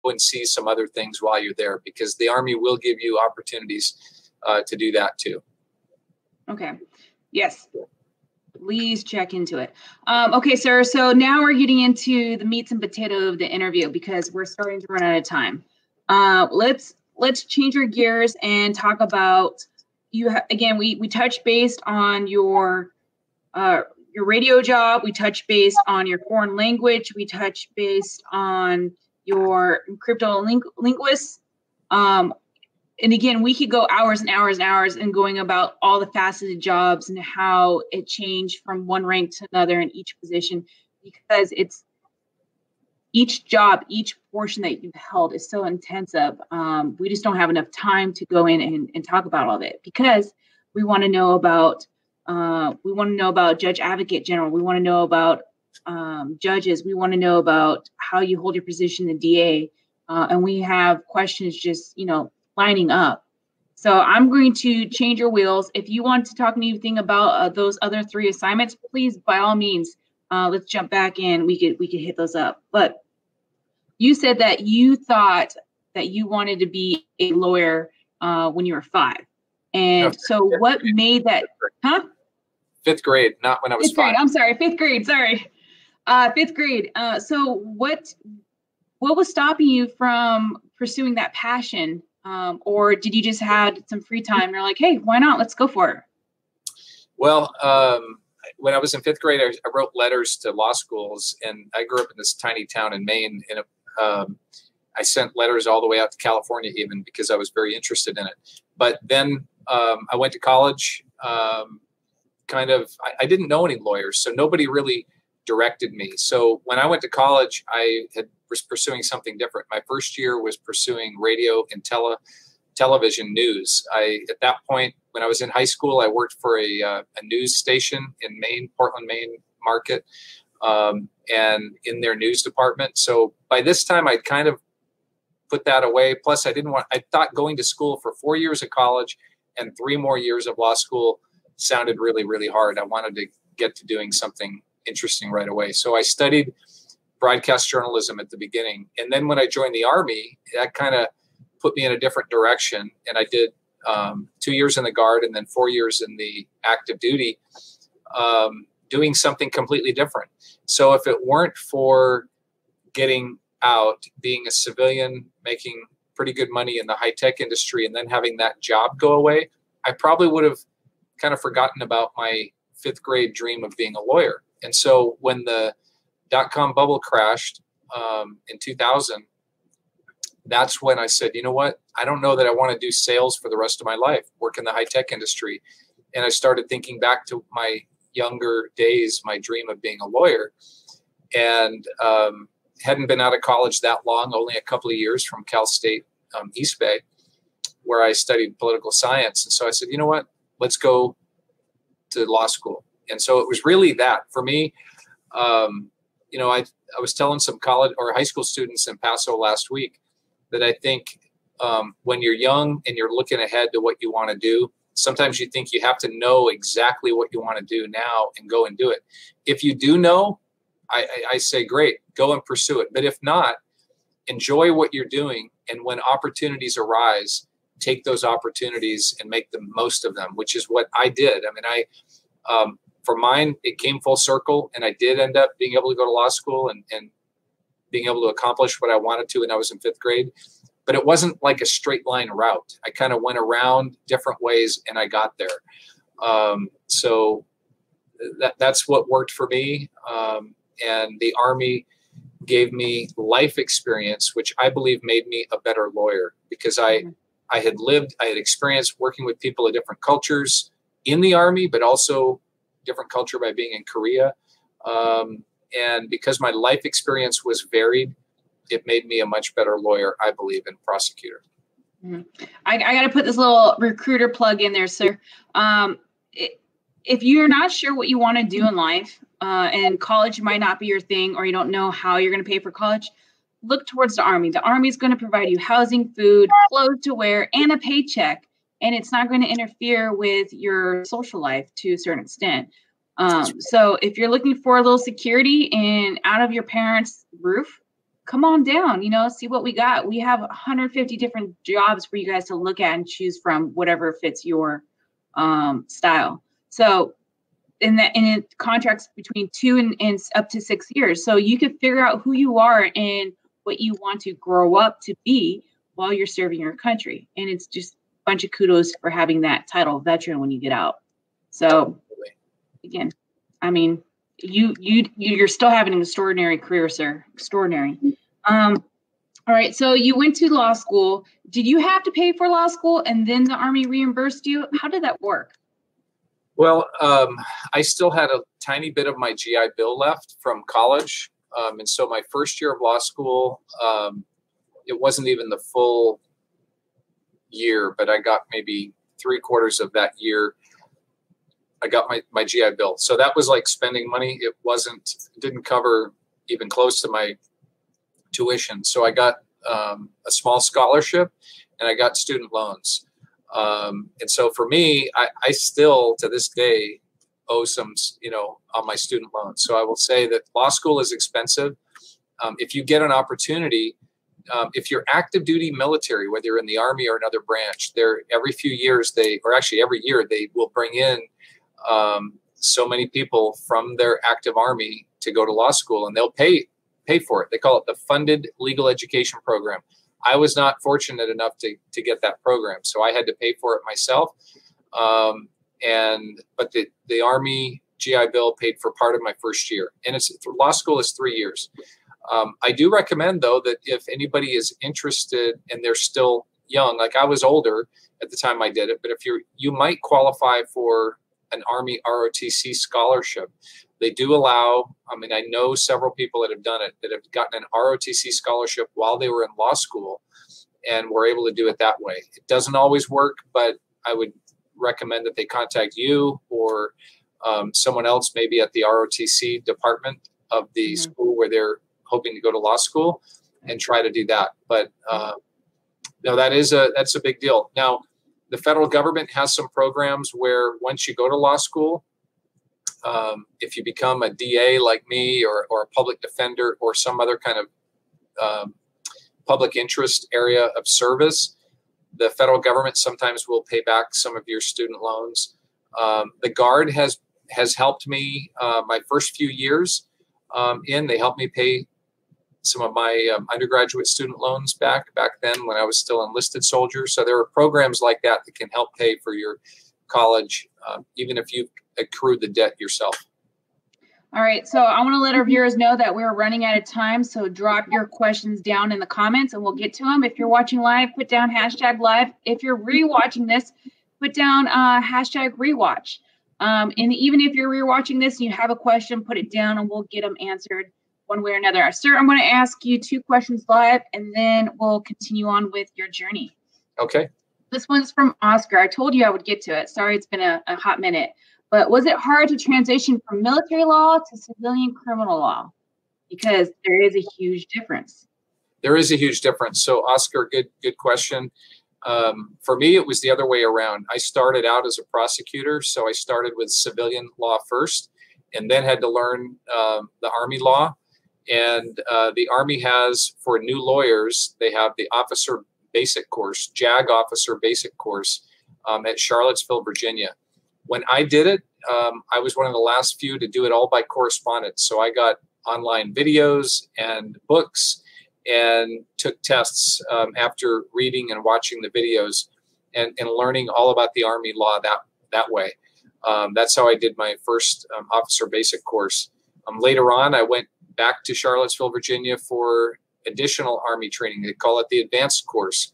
and see some other things while you're there because the Army will give you opportunities to do that too. Okay. Yes. Please check into it. Okay, sir. So now we're getting into the meats and potatoes of the interview because we're starting to run out of time. Let's change our gears and talk about again. We touched based on your radio job. We touched based on your foreign language. We touched based on your cryptolinguist. And again, we could go hours and hours and hours and going about all the faceted jobs and how it changed from one rank to another in each position, because it's each job, each portion that you've held is so intensive. We just don't have enough time to go in and talk about all of it, because we want to know about Judge Advocate General. We want to know about judges. We want to know about how you hold your position in DA. And we have questions just, lining up. So I'm going to change your wheels. If you want to talk anything about those other 3 assignments, please, by all means, let's jump back in. We could hit those up. But you said that you thought that you wanted to be a lawyer when you were 5. And so what made that, huh? 5th grade, not when I was 5th grade. 5. I'm sorry, 5th grade. Sorry. 5th grade. So what was stopping you from pursuing that passion? Or did you just had some free time and you're like, hey, why not? Let's go for it. Well, when I was in 5th grade, I wrote letters to law schools, and I grew up in this tiny town in Maine. And I sent letters all the way out to California, even, because I was very interested in it. But then I went to college. I didn't know any lawyers, so nobody really directed me. So when I went to college, I was pursuing something different. My first year was pursuing radio and television news. At that point, when I was in high school, I worked for a news station in Maine, Portland, Maine market, and in their news department. So by this time, I'd kind of put that away. Plus, I thought going to school for 4 years of college and 3 more years of law school sounded really, really hard. I wanted to get to doing something interesting right away. So I studied broadcast journalism at the beginning. And then when I joined the Army, that kind of put me in a different direction. And I did 2 years in the Guard and then 4 years in the active duty, doing something completely different. So if it weren't for getting out, being a civilian, making pretty good money in the high-tech industry, and then having that job go away, I probably would have kind of forgotten about my 5th grade dream of being a lawyer. And so when the dot-com bubble crashed in 2000, that's when I said, you know what? I don't know that I want to do sales for the rest of my life, work in the high-tech industry. And I started thinking back to my younger days, my dream of being a lawyer. And hadn't been out of college that long, only a couple of years from Cal State East Bay, where I studied political science. And so I said, you know what? Let's go to law school. And so it was really that for me. I was telling some college or high school students in Paso last week that I think when you're young and you're looking ahead to what you want to do, sometimes you think you have to know exactly what you want to do now and go and do it. If you do know, I say, great, go and pursue it. But if not, enjoy what you're doing. And when opportunities arise, take those opportunities and make the most of them, which is what I did. I mean, for mine, it came full circle, and I did end up being able to go to law school and being able to accomplish what I wanted to when I was in 5th grade. But it wasn't like a straight line route. I kind of went around different ways, and I got there. So that's what worked for me. And the Army gave me life experience, which I believe made me a better lawyer, because I had experienced working with people of different cultures in the Army, but also different culture by being in Korea. And because my life experience was varied, it made me a much better lawyer, I believe, and prosecutor. I got to put this little recruiter plug in there, sir. If you're not sure what you want to do in life, and college might not be your thing, or you don't know how you're going to pay for college, look towards the Army. The Army is going to provide you housing, food, clothes to wear, and a paycheck. And it's not going to interfere with your social life to a certain extent. So if you're looking for a little security and out of your parents' roof, come on down, see what we got. We have 150 different jobs for you guys to look at and choose from, whatever fits your style. So in contracts between 2 and up to 6 years. So you can figure out who you are and what you want to grow up to be while you're serving your country. And it's just a bunch of kudos for having that title veteran when you get out. So again, I mean, you're still having an extraordinary career, sir. Extraordinary. All right, so you went to law school. Did you have to pay for law school and then the Army reimbursed you? How did that work? Well, I still had a tiny bit of my GI Bill left from college. And so my first year of law school, it wasn't even the full year, but I got maybe 3/4 of that year. I got my GI Bill. So that was like spending money. It didn't cover even close to my tuition. So I got a small scholarship and I got student loans. And so for me, I still to this day owe some, on my student loans. So I will say that law school is expensive. If you get an opportunity, if you're active duty military, whether you're in the Army or another branch, every few years every year they will bring in so many people from their active Army to go to law school, and they'll pay for it. They call it the funded legal education program. I was not fortunate enough to get that program, so I had to pay for it myself. But the Army GI Bill paid for part of my first year, and law school is 3 years. I do recommend, though, that if anybody is interested and they're still young, like I was older at the time I did it, but if you might qualify for an Army ROTC scholarship. They do allow, I know several people that have done it, that have gotten an ROTC scholarship while they were in law school and were able to do it that way. It doesn't always work, but I would recommend that they contact you or someone else maybe at the ROTC department of the school where they're hoping to go to law school and try to do that. But no, that's a big deal. Now, the federal government has some programs where once you go to law school, if you become a DA like me or a public defender or some other kind of public interest area of service, the federal government sometimes will pay back some of your student loans. The Guard has helped me my first few years they helped me pay some of my undergraduate student loans back then when I was still enlisted soldier. So there are programs like that that can help pay for your college, even if you've accrued the debt yourself. All right, so I want to let our viewers know that we're running out of time, so drop your questions down in the comments and we'll get to them. If you're watching live, put down #live. If you're rewatching this, put down #rewatch. And even if you're rewatching this and you have a question, put it down and we'll get them answered one way or another. Sir, I'm going to ask you 2 questions live and then we'll continue on with your journey. Okay. This one's from Oscar. I told you I would get to it. Sorry, it's been a hot minute. But was it hard to transition from military law to civilian criminal law? Because there is a huge difference. There is a huge difference. So, Oscar, good question. For me, it was the other way around. I started out as a prosecutor, so I started with civilian law first and then had to learn the Army law. And the Army has, for new lawyers, they have the Officer Basic Course, JAG Officer Basic Course at Charlottesville, Virginia. When I did it, I was one of the last few to do it all by correspondence. So I got online videos and books and took tests after reading and watching the videos and learning all about the Army law that way. That's how I did my first Officer Basic Course. Later on, I went back to Charlottesville, Virginia for additional Army training. They call it the Advanced Course.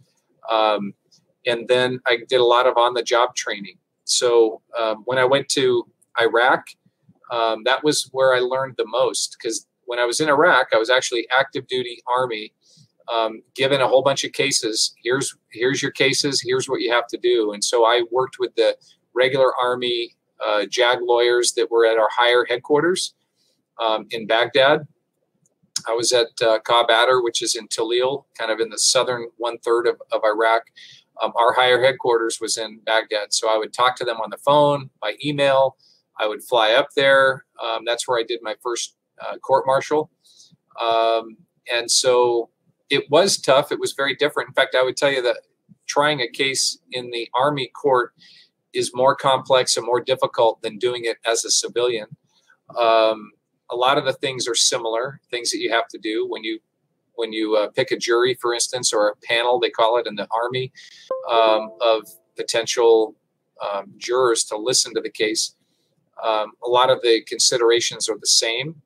And then I did a lot of on-the-job training. So when I went to Iraq, that was where I learned the most, because when I was in Iraq, I was actually active duty Army, given a whole bunch of cases. Here's your cases. Here's what you have to do. And so I worked with the regular Army JAG lawyers that were at our higher headquarters in Baghdad. I was at Kab Adder, which is in Talil, kind of in the southern 1/3 of Iraq. Our higher headquarters was in Baghdad. So I would talk to them on the phone, by email. I would fly up there. That's where I did my first court martial. And so it was tough. It was very different. In fact, I would tell you that trying a case in the Army court is more complex and more difficult than doing it as a civilian. A lot of the things are similar, things that you have to do when you pick a jury, for instance, or a panel, they call it in the Army, of potential jurors to listen to the case. A lot of the considerations are the same,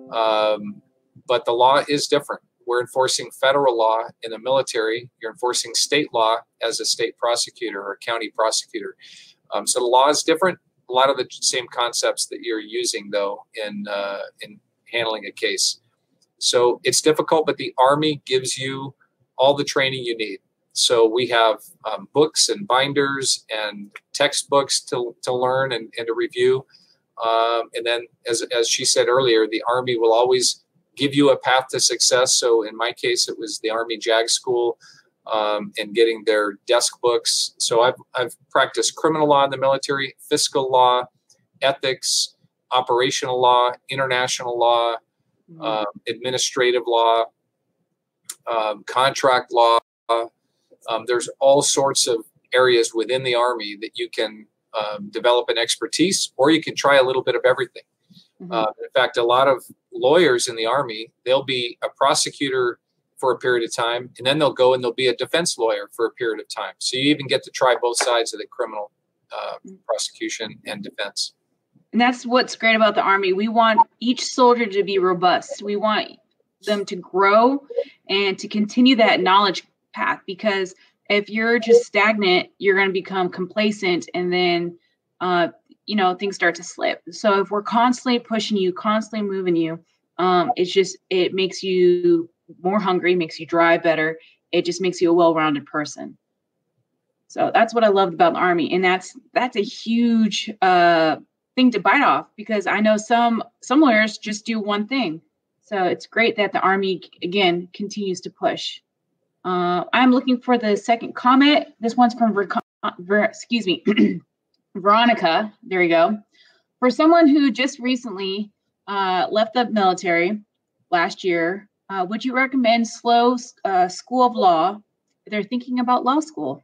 but the law is different. we're enforcing federal law in the military. You're enforcing state law as a state prosecutor or a county prosecutor. So the law is different. A lot of the same concepts that you're using, though, in handling a case. So it's difficult, but the Army gives you all the training you need. So we have books and binders and textbooks to learn and to review. And then, as she said earlier, the Army will always give you a path to success. So in my case, it was the Army JAG School and getting their desk books. So I've practiced criminal law in the military, fiscal law, ethics, operational law, international law, administrative law, contract law. There's all sorts of areas within the Army that you can develop an expertise, or you can try a little bit of everything. In fact, a lot of lawyers in the Army, they'll be a prosecutor for a period of time, and then they'll go and they'll be a defense lawyer for a period of time. So you even get to try both sides of the criminal prosecution and defense. And that's what's great about the Army. We want each soldier to be robust. We want them to grow and to continue that knowledge path, because if you're just stagnant, you're going to become complacent, and then things start to slip. So if we're constantly pushing you, constantly moving you, it makes you more hungry, makes you drive better. It just makes you a well-rounded person. So that's what I loved about the Army, and that's a huge thing to bite off, because I know some lawyers just do one thing. So it's great that the Army again continues to push. I'm looking for the second comment. This one's from Veronica. There you go. For someone who just recently left the military last year, would you recommend School of Law if they're thinking about law school?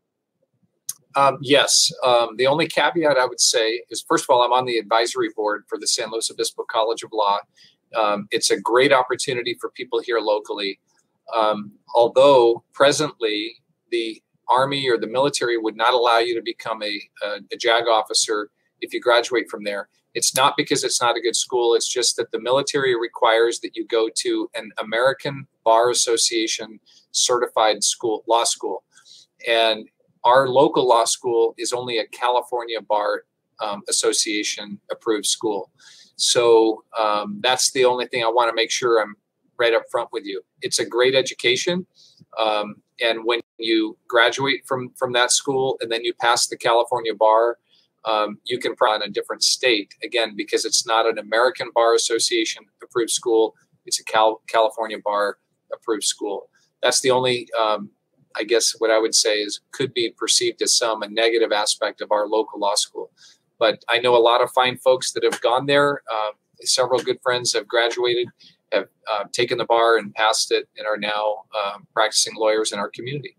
Yes. The only caveat I would say is, first of all, I'm on the advisory board for the San Luis Obispo College of Law. It's a great opportunity for people here locally. Although presently the Army or the military would not allow you to become a JAG officer if you graduate from there. It's not because it's not a good school. It's just that the military requires that you go to an American Bar Association certified law school. And our local law school is only a California Bar Association approved school. So that's the only thing I want to make sure I'm right up front with you. It's a great education. And when you graduate from that school and then you pass the California Bar, you can probably in a different state, again, because it's not an American Bar Association approved school. It's a California Bar approved school. That's the only, I guess what I would say is could be perceived as a negative aspect of our local law school. But I know a lot of fine folks that have gone there. Several good friends have graduated, have taken the bar and passed it, and are now practicing lawyers in our community.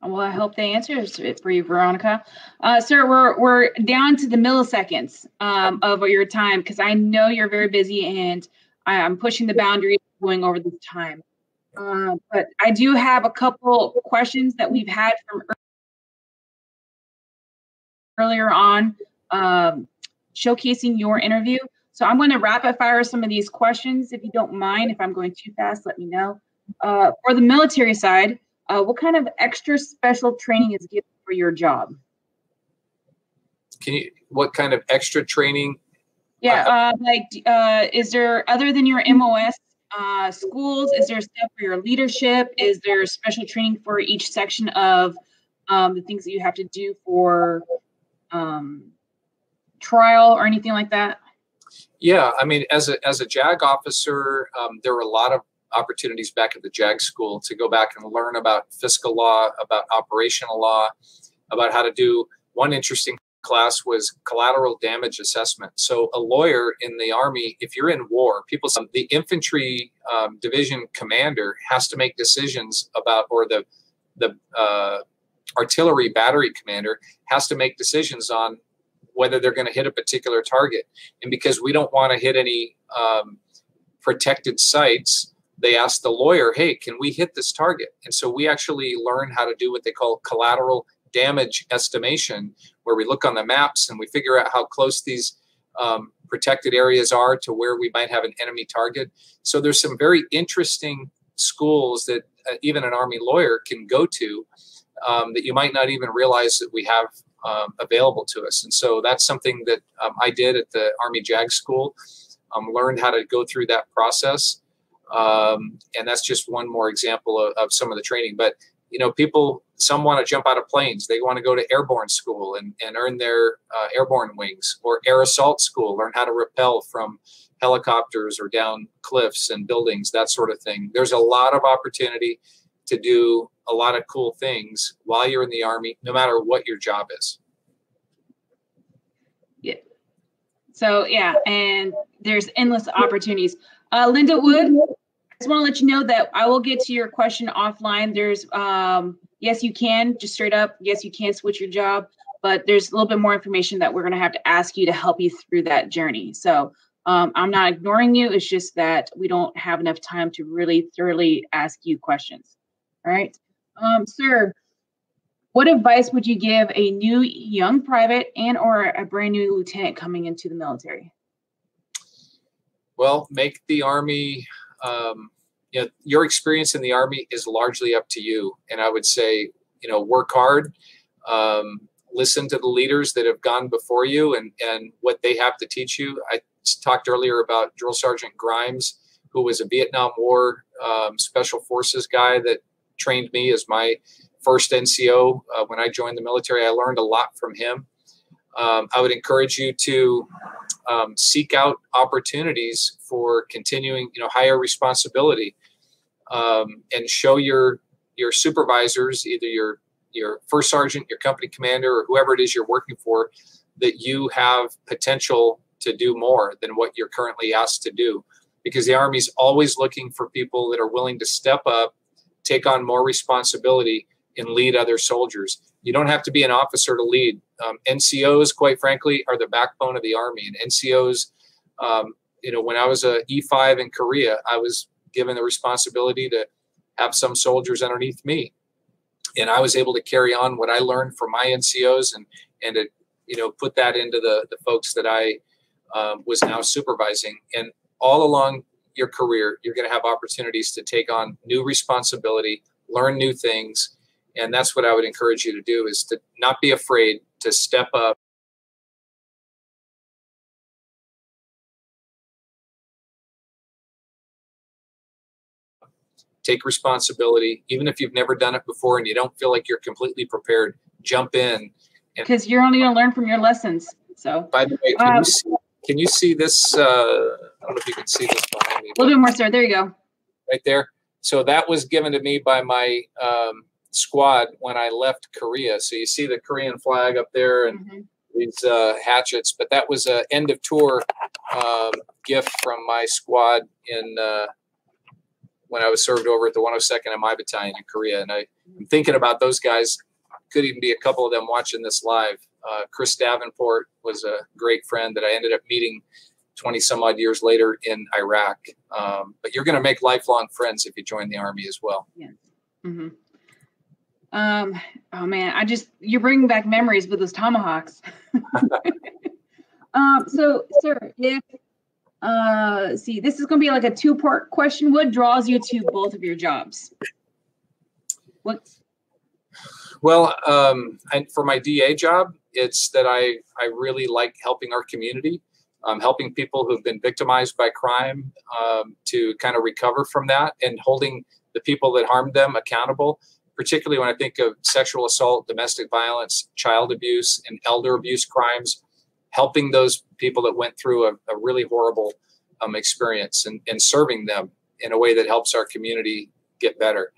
Well, I hope they answers it for you, Veronica. Sir, we're down to the milliseconds of your time, because I know you're very busy, and I'm pushing the boundaries going over this time. But I do have a couple questions that we've had from earlier on, showcasing your interview. So I'm going to rapid fire some of these questions. If you don't mind, if I'm going too fast, let me know. For the military side, what kind of extra special training is given for your job? What kind of extra training? Yeah, is there, other than your MOS schools, is there stuff for your leadership? Is there special training for each section of the things that you have to do for trial or anything like that? Yeah, I mean, as a JAG officer, there were a lot of opportunities back at the JAG school to go back and learn about fiscal law, about operational law, about how to do. One interesting class was collateral damage assessment. So a lawyer in the Army, if you're in war, the infantry division commander has to make decisions about, or the artillery battery commander has to make decisions on whether they're going to hit a particular target. And because we don't want to hit any protected sites, they ask the lawyer, hey, can we hit this target? And so we actually learn how to do what they call collateral damage estimation, where we look on the maps and we figure out how close these protected areas are to where we might have an enemy target. So there's some very interesting schools that even an Army lawyer can go to that you might not even realize that we have available to us. And so that's something that I did at the Army JAG School, learned how to go through that process. And that's just one more example of some of the training. But, you know, some want to jump out of planes. They want to go to airborne school and earn their airborne wings, or air assault school, learn how to rappel from helicopters or down cliffs and buildings, that sort of thing. There's a lot of opportunity to do a lot of cool things while you're in the Army, no matter what your job is. Yeah. So, yeah, and there's endless opportunities. Linda Wood, I just want to let you know that I will get to your question offline. There's, yes, you can, just straight up, yes, you can switch your job, but there's a little bit more information that we're going to have to ask you to help you through that journey. So I'm not ignoring you. It's just that we don't have enough time to really thoroughly ask you questions. All right. Sir, what advice would you give a new young private and or a brand new lieutenant coming into the military? Well, make the Army, you know, your experience in the Army is largely up to you. And I would say, you know, work hard, listen to the leaders that have gone before you and what they have to teach you. I talked earlier about Drill Sergeant Grimes, who was a Vietnam War Special Forces guy that trained me as my first NCO when I joined the military. I learned a lot from him. I would encourage you to seek out opportunities for continuing, you know, higher responsibility, and show your supervisors, either your first sergeant, your company commander, or whoever it is you're working for, that you have potential to do more than what you're currently asked to do. Because the Army's always looking for people that are willing to step up, take on more responsibility, and lead other soldiers. You don't have to be an officer to lead. NCOs, quite frankly, are the backbone of the Army. And NCOs, you know, when I was a E5 in Korea, I was given the responsibility to have some soldiers underneath me. And I was able to carry on what I learned from my NCOs and to, you know, put that into the folks that I was now supervising. And all along your career, you're going to have opportunities to take on new responsibility, learn new things. And that's what I would encourage you to do, is to not be afraid to step up. Take responsibility, even if you've never done it before and you don't feel like you're completely prepared, jump in. Because you're only going to learn from your lessons. So, by the way, can you see this? I don't know if you can see this behind me. A little bit more, sir. There you go. Right there. So that was given to me by my squad when I left Korea. So you see the Korean flag up there and these hatchets, but that was an end of tour gift from my squad in when I was served over at the 102nd and my battalion in Korea. And I'm thinking about those guys. Could even be a couple of them watching this live. Chris Davenport was a great friend that I ended up meeting 20 some odd years later in Iraq. But you're going to make lifelong friends if you join the Army as well. Yeah. Oh man, you're bringing back memories with those tomahawks. So sir, if see, this is going to be like a two-part question. What draws you to both of your jobs? Well, and for my DA job, it's that I really like helping our community, helping people who've been victimized by crime to kind of recover from that, and holding the people that harmed them accountable, particularly when I think of sexual assault, domestic violence, child abuse, and elder abuse crimes, helping those people that went through a really horrible experience and serving them in a way that helps our community get better.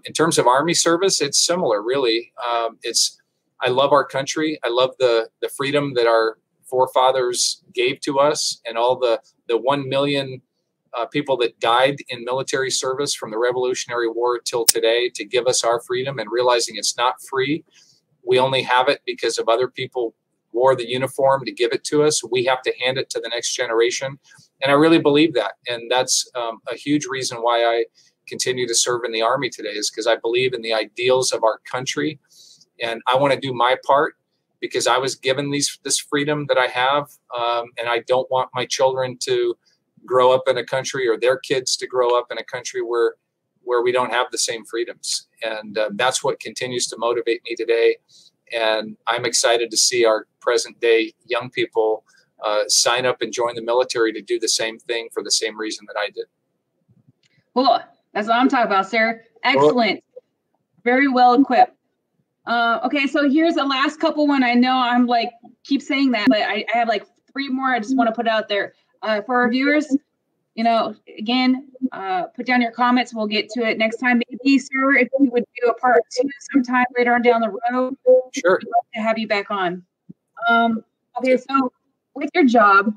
In terms of Army service, it's similar, really. I love our country. I love the freedom that our forefathers gave to us, and all the 1 million people that died in military service from the Revolutionary War till today to give us our freedom, and realizing it's not free. We only have it because of other people wore the uniform to give it to us. We have to hand it to the next generation. And I really believe that. And that's a huge reason why I continue to serve in the Army today, is because I believe in the ideals of our country. And I want to do my part, because I was given this freedom that I have, and I don't want my children to grow up in a country, or their kids to grow up in a country where we don't have the same freedoms. And that's what continues to motivate me today. And I'm excited to see our present day young people sign up and join the military to do the same thing for the same reason that I did. Cool. That's what I'm talking about, sir. Excellent. Very well equipped. Okay, so here's the last couple one. I know I'm like, keep saying that, but I have like 3 more I just want to put out there. For our viewers, you know, again, put down your comments. We'll get to it next time. Maybe, sir, if we would do a part 2 sometime later on down the road. Sure. We'd love to have you back on. Okay, so with your job,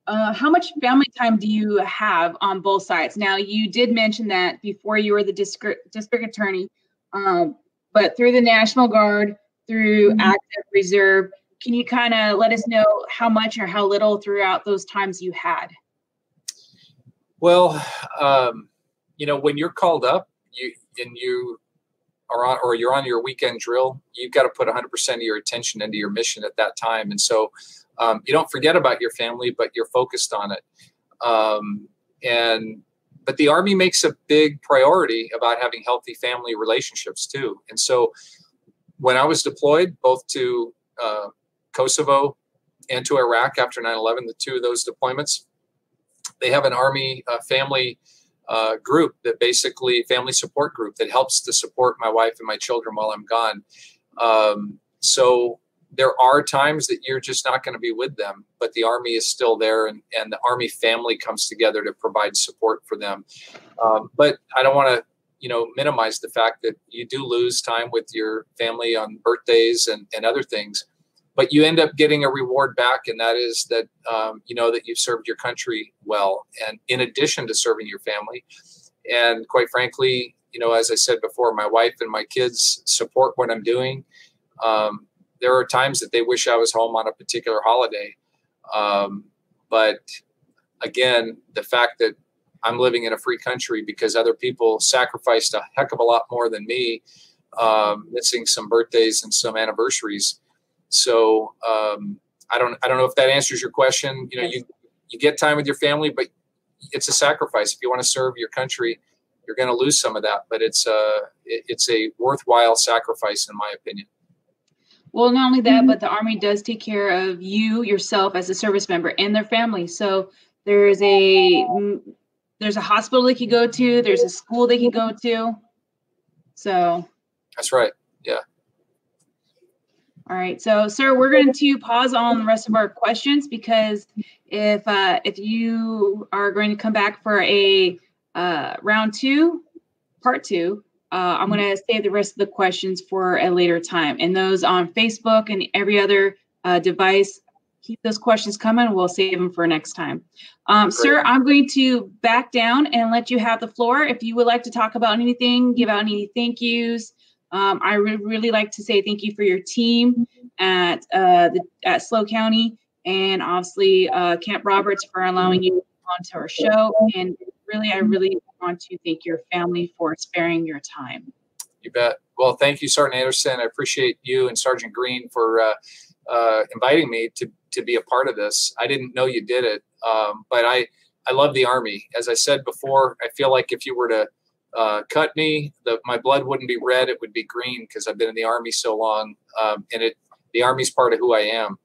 how much family time do you have on both sides? Now, you did mention that before you were the district attorney, but through the National Guard, through active reserve, can you kind of let us know how much or how little throughout those times you had? Well, you know, when you're called up, you are on, or you're on your weekend drill, you've got to put 100% of your attention into your mission at that time. And so you don't forget about your family, but you're focused on it. But the Army makes a big priority about having healthy family relationships too. And so when I was deployed both to Kosovo and to Iraq after 9/11, the 2 of those deployments, they have an Army family group that basically, family support group that helps to support my wife and my children while I'm gone. So there are times that you're just not going to be with them, but the Army is still there, and the Army family comes together to provide support for them. But I don't want to, you know, minimize the fact that you do lose time with your family on birthdays and other things, but you end up getting a reward back, and that is that you know that you've served your country well, and in addition to serving your family. And quite frankly, you know, as I said before, my wife and my kids support what I'm doing. There are times that they wish I was home on a particular holiday. But again, the fact that I'm living in a free country because other people sacrificed a heck of a lot more than me, missing some birthdays and some anniversaries. So I don't know if that answers your question. You know, you get time with your family, but it's a sacrifice. If you want to serve your country, you're going to lose some of that, but it's a worthwhile sacrifice in my opinion. Well, not only that, but the Army does take care of you yourself as a service member and their family. So there's a hospital they can go to. There's a school they can go to. So that's right. Yeah. All right. So, sir, we're going to pause on the rest of our questions because if you are going to come back for a round 2, part 2, I'm going to save the rest of the questions for a later time. And those on Facebook and every other device, keep those questions coming. We'll save them for next time. Sir, I'm going to back down and let you have the floor. If you would like to talk about anything, give out any thank yous. I would really like to say thank you for your team at SLO County, and obviously Camp Roberts for allowing you onto our show. And really, I really want to thank your family for sparing your time. You bet. Well, thank you, Sergeant Anderson. I appreciate you and Sergeant Green for inviting me to be a part of this. I didn't know you did it, but I love the Army. As I said before, I feel like if you were to cut me, my blood wouldn't be red, it would be green, because I've been in the Army so long, and the Army's part of who I am.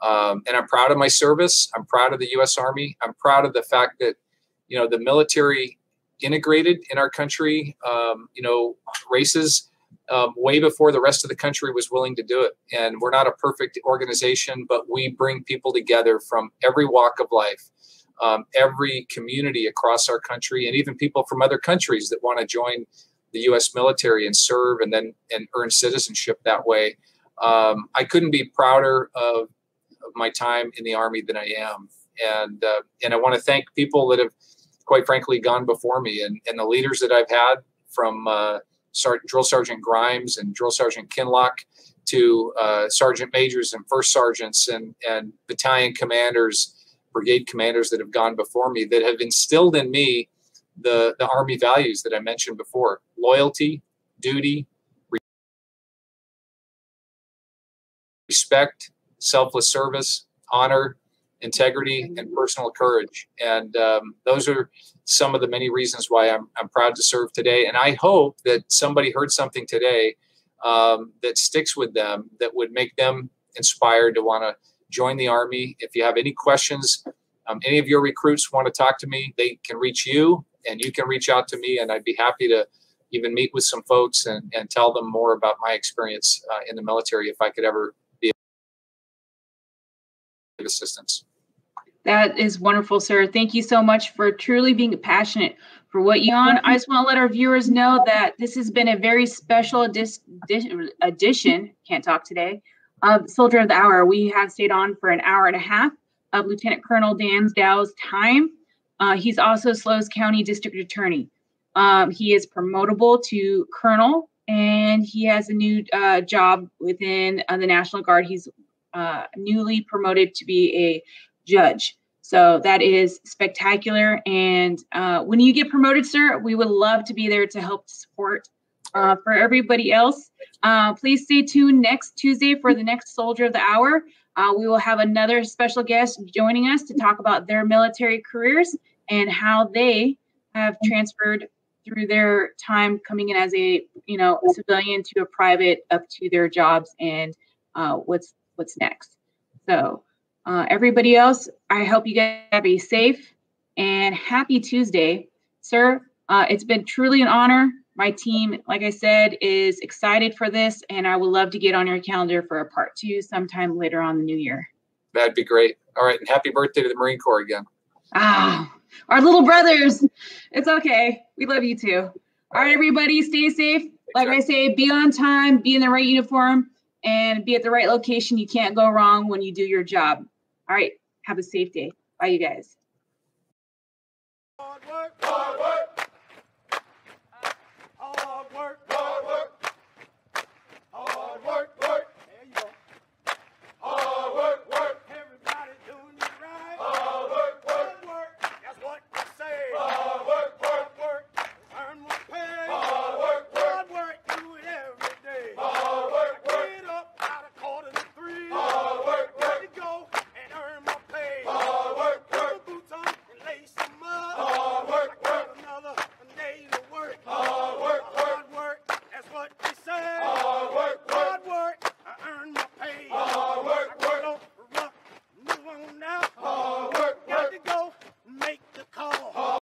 And I'm proud of my service. I'm proud of the U.S. Army. I'm proud of the fact that, you know, the military integrated in our country, you know, races way before the rest of the country was willing to do it. And we're not a perfect organization, but we bring people together from every walk of life, every community across our country, and even people from other countries that want to join the U.S. military and serve and earn citizenship that way. I couldn't be prouder of my time in the Army than I am. And I want to thank people that have, quite frankly, gone before me, and the leaders that I've had, from Drill Sergeant Grimes and Drill Sergeant Kinlock to sergeant majors and first sergeants and battalion commanders, brigade commanders that have gone before me, that have instilled in me the Army values that I mentioned before: loyalty, duty, respect, selfless service, honor, integrity, and personal courage. And those are some of the many reasons why I'm proud to serve today. And I hope that somebody heard something today that sticks with them, that would make them inspired to want to join the Army. If you have any questions, any of your recruits want to talk to me, they can reach you and you can reach out to me, and I'd be happy to even meet with some folks and tell them more about my experience in the military if I could ever be of assistance. That is wonderful, sir. Thank you so much for truly being passionate for what you're on. I just want to let our viewers know that this has been a very special edition, can't talk today, of Soldier of the Hour. We have stayed on for an hour and a half of Lieutenant Colonel Dan Dow's time. He's also SLO's County District Attorney. He is promotable to Colonel, and he has a new job within the National Guard. He's newly promoted to be a judge. So that is spectacular. And when you get promoted, sir, we would love to be there to help support. For everybody else, please stay tuned next Tuesday for the next Soldier of the Hour. We will have another special guest joining us to talk about their military careers and how they have transferred through their time coming in as a civilian to a private up to their jobs and what's next. So everybody else, I hope you guys have a safe and happy Tuesday. Sir, it's been truly an honor. My team, like I said, is excited for this, and I would love to get on your calendar for a part 2 sometime later on in the new year. That'd be great. All right, and happy birthday to the Marine Corps again. Our little brothers. It's okay. We love you too. All right, everybody, stay safe. Like I say, be on time, be in the right uniform, and be at the right location. You can't go wrong when you do your job. All right, have a safe day. Bye, you guys. Hard work, hard work, hard work.